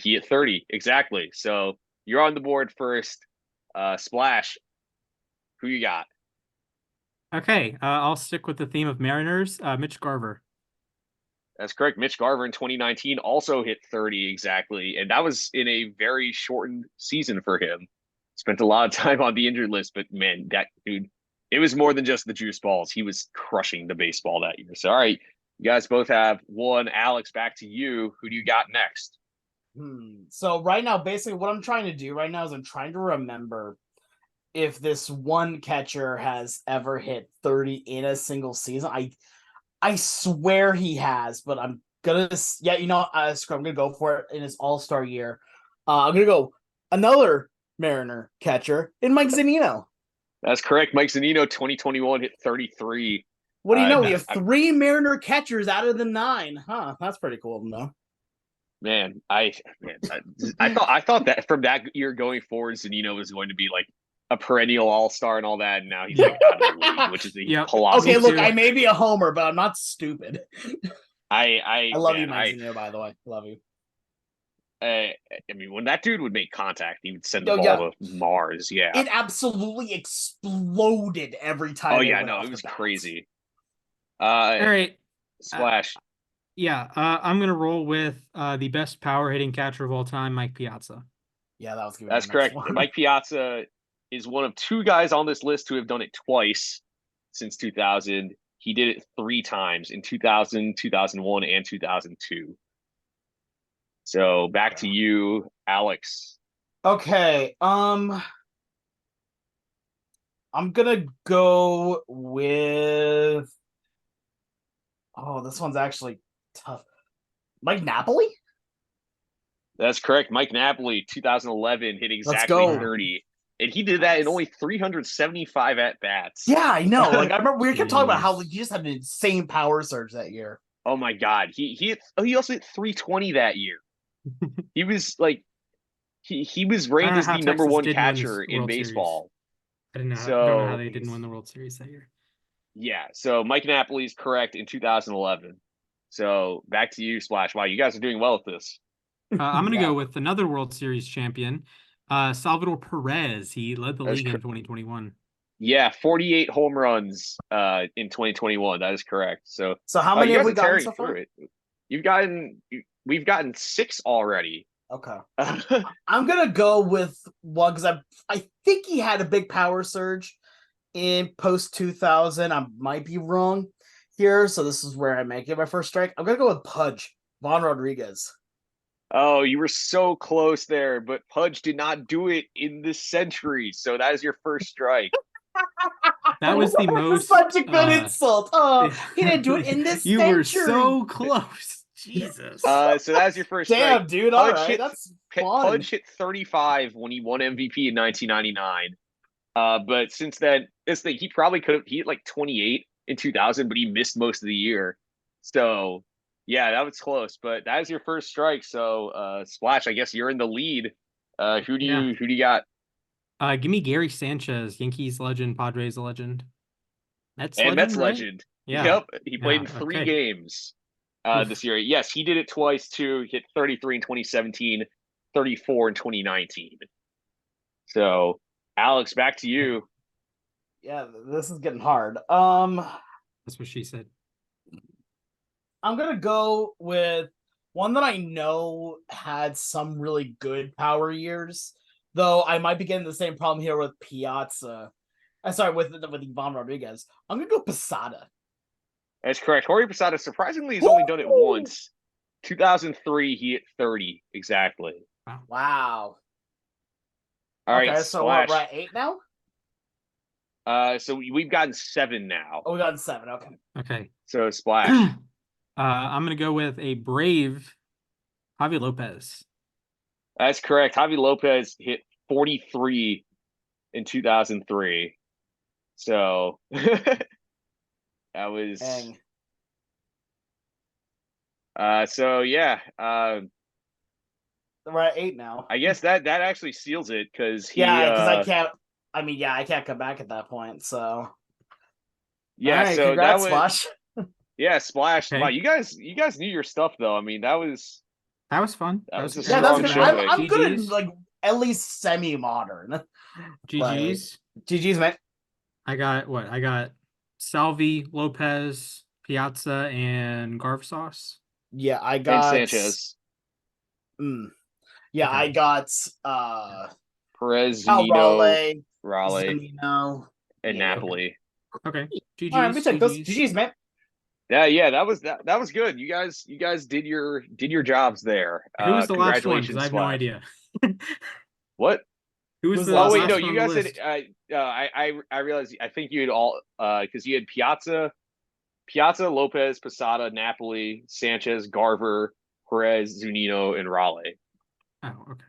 He hit 30, exactly. So you're on the board first. Splash, who you got? Okay, I'll stick with the theme of Mariners. Mitch Garver. That's correct. Mitch Garver in 2019 also hit 30 exactly, and that was in a very shortened season for him. Spent a lot of time on the injured list, but man, that dude, it was more than just the juice balls. He was crushing the baseball that year. So, all right, you guys both have one. Alex, back to you. Who do you got next? So right now, basically what I'm trying to do right now is I'm trying to remember if this one catcher has ever hit 30 in a single season. I swear he has, but I'm gonna I'm gonna go for it in his All-Star year. I'm gonna go another Mariner catcher in Mike Zunino. That's correct. Mike Zunino, 2021, hit 33. What do you know? We have 3 Mariner catchers out of the 9. Huh? That's pretty cool to know. Man, I thought that from that year going forward, Zunino was going to be like a perennial all-star and all that, and now he's like out of the league, which is a colossal. Okay, look, I may be a homer, but I'm not stupid. I love you, Mike Zunino, by the way. Love you. I mean, when that dude would make contact, he would send the ball to Mars. Yeah, it absolutely exploded every time. Oh yeah, no, it was crazy. All right, Splash. I'm gonna roll with the best power hitting catcher of all time, Mike Piazza. Yeah, that's correct. Mike Piazza is one of 2 guys on this list who have done it twice since 2000. He did it 3 times in 2000, 2001, and 2002. So back to you, Alex. Okay. I'm gonna go with. Oh, this one's actually tough. Mike Napoli? That's correct. Mike Napoli, 2011, hit exactly 30. And he did that in only 375 at-bats. Yeah, I know. Like, I remember we kept talking about how he just had an insane power surge that year. Oh, my God. He also hit 320 that year. He was, like, he was ranked as the number 1 catcher in baseball. I don't know how they didn't win the World Series that year. Yeah, so Mike Napoli is correct in 2011. So back to you, Splash. Wow, you guys are doing well with this. I'm going to go with another World Series champion, Salvador Perez. He led the league in 2021. Yeah, 48 home runs in 2021. That is correct. So how many have we gotten so far? We've gotten 6 already. Okay. I'm gonna go with one because I think he had a big power surge in post 2000. I might be wrong here, so this is where I might get my first strike. I'm gonna go with Pudge, Von Rodriguez. Oh, you were so close there, but Pudge did not do it in this century, so that is your first strike. That was the most such a good insult. Oh, he didn't do it in this century. You were so close. Jesus. So that's your first strike. Damn, dude. All right, that's fun. Pudge hit 35 when he won MVP in 1999. But since then, he probably could have hit like 28 in 2000, but he missed most of the year. So yeah, that was close. But that is your first strike. So Splash, I guess you're in the lead. Who do you got? Give me Gary Sanchez, Yankees legend, Padres legend. Mets legend. Yeah. Yep. He played in 3 games this year. Yes, he did it twice too. Hit 33 in 2017, 34 in 2019. So Alex, back to you. Yeah, this is getting hard. That's what she said. I'm gonna go with one that I know had some really good power years, though I might be getting the same problem here with Piazza. With Ivan Rodriguez. I'm gonna go Posada. That's correct. Jorge Posada, surprisingly, has only done it once. 2003, he hit 30 exactly. Wow. All right, so we're at 8 now? So we've gotten 7 now. Oh, we got 7. Okay. So Splash. I'm gonna go with a Brave, Javi Lopez. That's correct. Javi Lopez hit 43 in 2003. So that was. Dang. So yeah. We're at 8 now. I guess that actually seals it because I can't. I can't come back at that point. So yeah. Right, so congrats, that was Splash. Yeah, Splash. Okay. Wow, you guys knew your stuff though. I mean, that was fun. That was a that's good. showing. I'm good at like at least semi-modern. GG's. GG's, man. I got Salvi, Lopez, Piazza, and Garv sauce. Yeah, I And got Sanchez, Yeah, Okay. I got Perez, Cal Zunino, Raleigh, Raleigh, Zunino. and Yeah. Napoli. Okay. All right, we GG's. take those. GG's. GG's, man. Yeah, that was good. You guys did your jobs there. Who was the last one? Because Congratulations, I have no Splash. idea. What? Who was Who's the the Oh last wait, last no, one you on the guys said list? I realized I think you had all because you had Piazza, Lopez, Posada, Napoli, Sanchez, Garver, Perez, Zunino, and Raleigh. Oh, okay.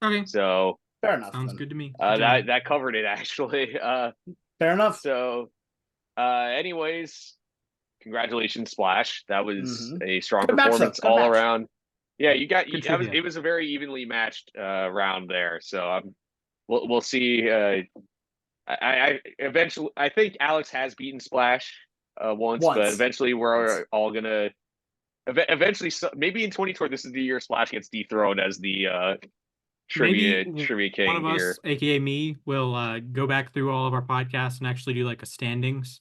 Okay. So Fair enough. Sounds Then. good to me. Good job. that covered it actually. Fair enough. So anyways, congratulations, Splash. That was a strong Good match, though. performance Good all match. around. Yeah, you got Good I was trivia. it was a very evenly matched round there. So we'll see. I eventually I think Alex has beaten Splash once, but Once. eventually we're all gonna eventually maybe in 2020 this is the year Splash gets dethroned as the trivia Maybe king one of here. us, aka me, will go back through all of our podcasts and actually do like a standings.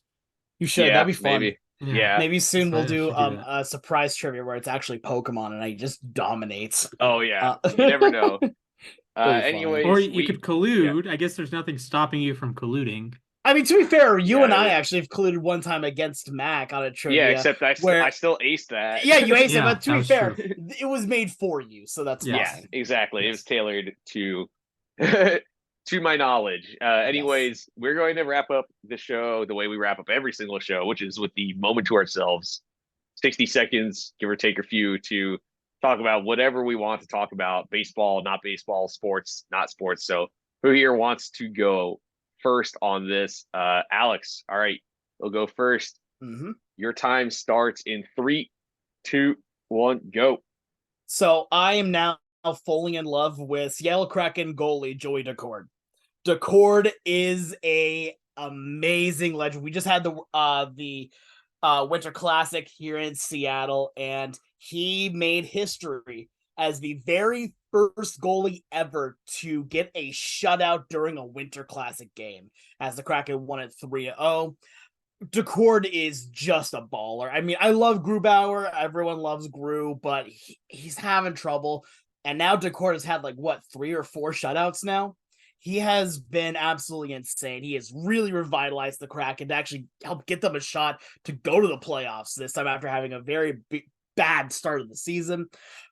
You should. Yeah, That'd be fun. maybe. Yeah. Yeah. Maybe soon we'll I do should do that. a surprise trivia where it's actually Pokemon and I just dominates. Oh yeah. You never know. That'd be funny. Anyways, Or you could yeah. collude. I guess there's nothing stopping you from colluding. I mean, to be fair, you Yeah, and I actually have colluded one time against Mac on a trivia. Yeah, except I where still aced that. yeah, you aced it, Yeah, but to that be was fair, true. it was made for you, so that's Yes. Yeah, fine. exactly. It Yes. was tailored to to my knowledge. Anyways, we're going to wrap up the show the way we wrap up every single show, which is with the moment to ourselves. 60 seconds, give or take a few, to talk about whatever we want to talk about. Baseball, not baseball, sports, not sports. So who here wants to go first on this? Alex, all right, we'll go first. Mm-hmm. Your time starts in 3, 2, 1, go. So I am now falling in love with Seattle Kraken goalie Joey Decord. Decord is a amazing legend. We just had the Winter Classic here in Seattle, and he made history as the very first goalie ever to get a shutout during a Winter Classic game, as the Kraken won it 3-0. Decord is just a baller. I mean, I love Grubauer. Everyone loves Gru, but he's having trouble. And now Decord has had 3 or 4 shutouts now. He has been absolutely insane. He has really revitalized the Kraken to actually help get them a shot to go to the playoffs this time after having a very bad start of the season.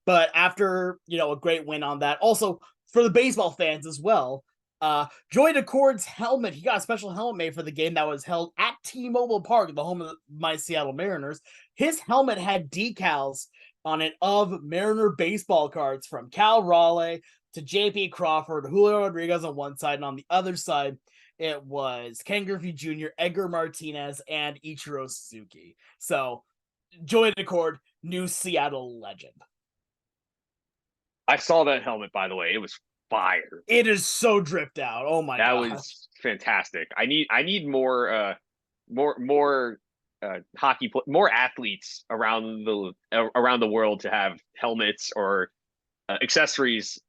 But after, a great win on that. Also, for the baseball fans as well, Joey Decord's helmet, he got a special helmet made for the game that was held at T-Mobile Park, the home of my Seattle Mariners. His helmet had decals on it of Mariner baseball cards from Cal Raleigh to J.P. Crawford, Julio Rodriguez on one side, and on the other side, it was Ken Griffey Jr., Edgar Martinez, and Ichiro Suzuki. So, Joey Decord, new Seattle legend. I saw that helmet, by the way. It was fire. It is so dripped out. Oh my god. That was fantastic. I need more hockey more athletes around the world to have helmets or accessories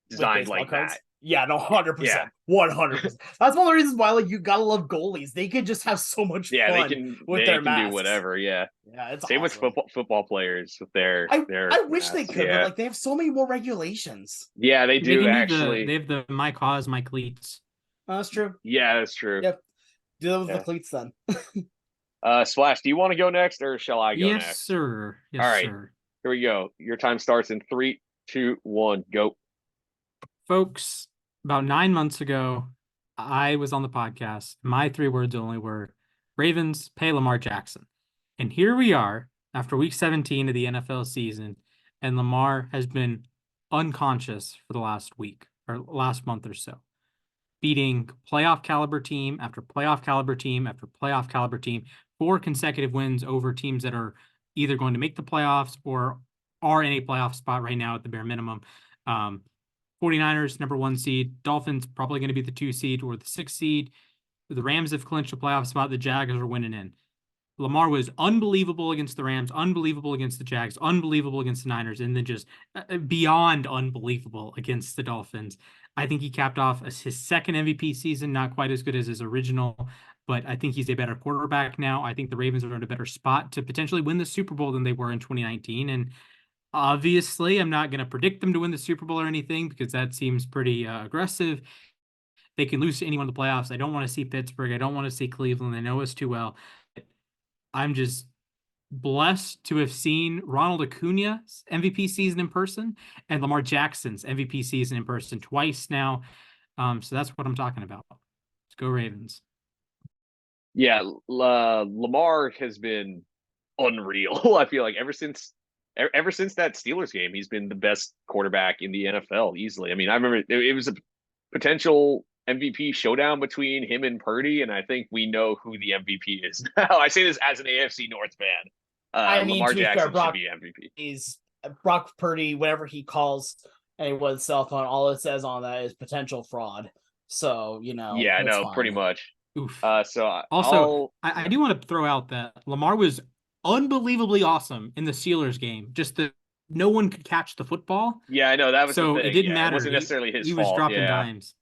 designed like cards? that. Yeah, no, 100%. Yeah. 100%. That's one of the reasons why you gotta love goalies. They can just have so much Yeah, fun they their can masks. do whatever. Yeah, Yeah, it's same awesome. with football players with their. I wish they masks. could, Yeah. but they have so many more regulations. Yeah, they do actually. They have the My Cause, My Cleats. Oh, that's true. Yeah, that's true. Yep. Do that with the cleats then. Splash, do you want to go next or shall I go next? Yes, sir. Yes, All right. sir. Here we go. Your time starts in 3, 2, 1, go. Folks, about 9 months ago, I was on the podcast. My 3 words only were Ravens pay Lamar Jackson. And here we are after week 17 of the NFL season, and Lamar has been unconscious for the last week or last month or so, beating playoff caliber team after playoff caliber team after playoff caliber team, 4 consecutive wins over teams that are either going to make the playoffs or are in a playoff spot right now at the bare minimum. 49ers, number 1 seed. Dolphins, probably going to be the 2 seed or the 6 seed. The Rams have clinched a playoff spot. The Jags are winning in. Lamar was unbelievable against the Rams, unbelievable against the Jags, unbelievable against the Niners, and then just beyond unbelievable against the Dolphins. I think he capped off as his second MVP season, not quite as good as his original. but I think he's a better quarterback now. I think the Ravens are in a better spot to potentially win the Super Bowl than they were in 2019. And obviously, I'm not going to predict them to win the Super Bowl or anything because that seems pretty aggressive. They can lose to anyone in the playoffs. I don't want to see Pittsburgh. I don't want to see Cleveland. I know us too well. I'm just blessed to have seen Ronald Acuna's MVP season in person and Lamar Jackson's MVP season in person twice now. So that's what I'm talking about. Let's go Ravens. Yeah, Lamar has been unreal. I feel like ever since that Steelers game, he's been the best quarterback in the NFL easily. I mean, I remember it was a potential MVP showdown between him and Purdy, and I think we know who the MVP is now. I say this as an AFC North fan. I mean, Lamar to be fair, Jackson should be MVP. Is Brock Purdy, whatever he calls anyone's cell phone, all it says on that is potential fraud. So, Yeah, it's no, pretty fine. much. Oof. So Also, I do want to throw out that Lamar was unbelievably awesome in the Steelers game. Just that no one could catch the football. Yeah, I know that was So the it thing. didn't Yeah, it matter. wasn't necessarily his He was fault. dropping Yeah, dimes.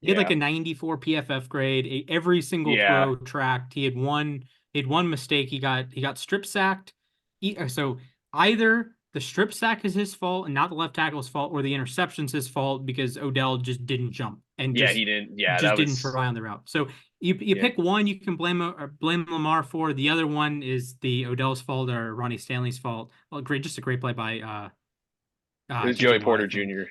He had like a 94 PFF grade. Every single Yeah. throw tracked. He had one mistake. He got strip sacked. So either the strip sack is his fault and not the left tackle's fault, or the interception's his fault because Odell just didn't jump and yeah, just he didn't. Yeah, just that didn't was. try on the route. So you Yeah. pick one you can blame Lamar for. The other one is the Odell's fault or Ronnie Stanley's fault. Well, just a great play by It was TJ Joey Watt, Porter I think. Jr.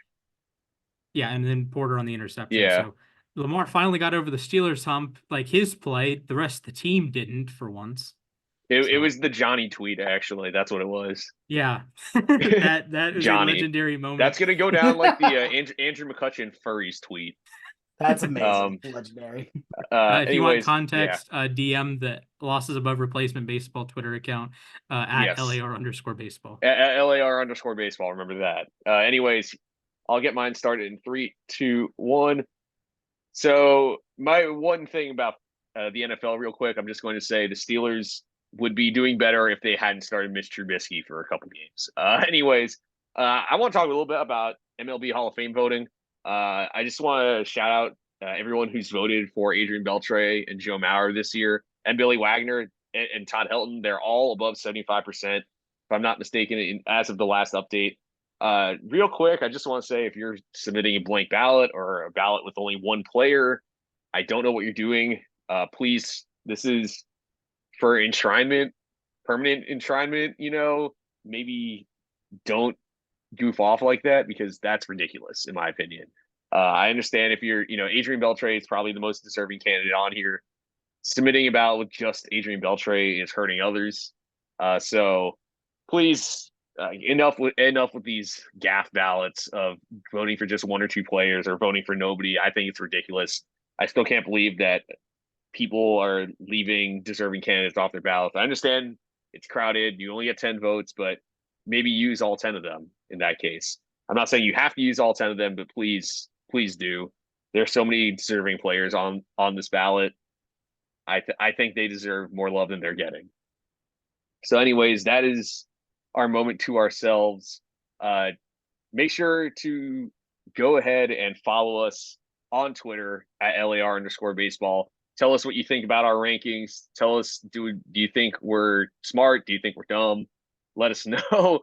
Yeah, and then Porter on the interception. Yeah. So Lamar finally got over the Steelers hump. Like his play, the rest of the team didn't for once. It was the Johnny tweet, actually. That's what it was. Yeah, that is a legendary moment. That's gonna go down like the Andrew McCutcheon furries tweet. That's amazing. Legendary. If you want Anyways, context, DM the Losses Above Replacement Baseball Twitter account at Yes. LAR_baseball. LAR_baseball. Remember that. Anyways, I'll get mine started in 3, 2, 1. So my one thing about the NFL, real quick, I'm just going to say the Steelers would be doing better if they hadn't started Mitch Trubisky for a couple games. Anyways, I want to talk a little bit about MLB Hall of Fame voting. I just want to shout out everyone who's voted for Adrian Beltre and Joe Mauer this year, and Billy Wagner and Todd Helton. They're all above 75%, if I'm not mistaken, as of the last update. Real quick, I just want to say if you're submitting a blank ballot or a ballot with only one player, I don't know what you're doing. Please, this is for enshrinement, permanent enshrinement, maybe don't goof off like that because that's ridiculous, in my opinion. I understand if you're, Adrian Beltre is probably the most deserving candidate on here. Submitting a ballot with just Adrian Beltre is hurting others. So please, enough with these gaff ballots of voting for just one or two players or voting for nobody. I think it's ridiculous. I still can't believe that people are leaving deserving candidates off their ballots. I understand it's crowded. You only get 10 votes, but maybe use all 10 of them in that case. I'm not saying you have to use all 10 of them, but please do. There's so many deserving players on this ballot. I think they deserve more love than they're getting. So anyways, that is our moment to ourselves. Make sure to go ahead and follow us on Twitter at LAR_baseball. Tell us what you think about our rankings. Tell us, do you think we're smart? Do you think we're dumb? Let us know.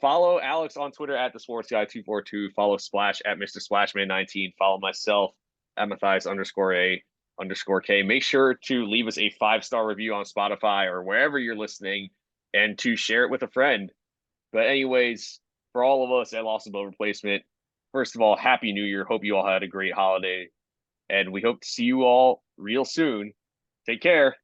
Follow Alex on Twitter at thesportsguy242. Follow Splash at Mr. Splashman19. Follow myself at Mathias_A_K. Make sure to leave us a 5-star review on Spotify or wherever you're listening and to share it with a friend. But anyways, for all of us at Loss Above Replacement, first of all, Happy New Year. Hope you all had a great holiday. And we hope to see you all real soon. Take care.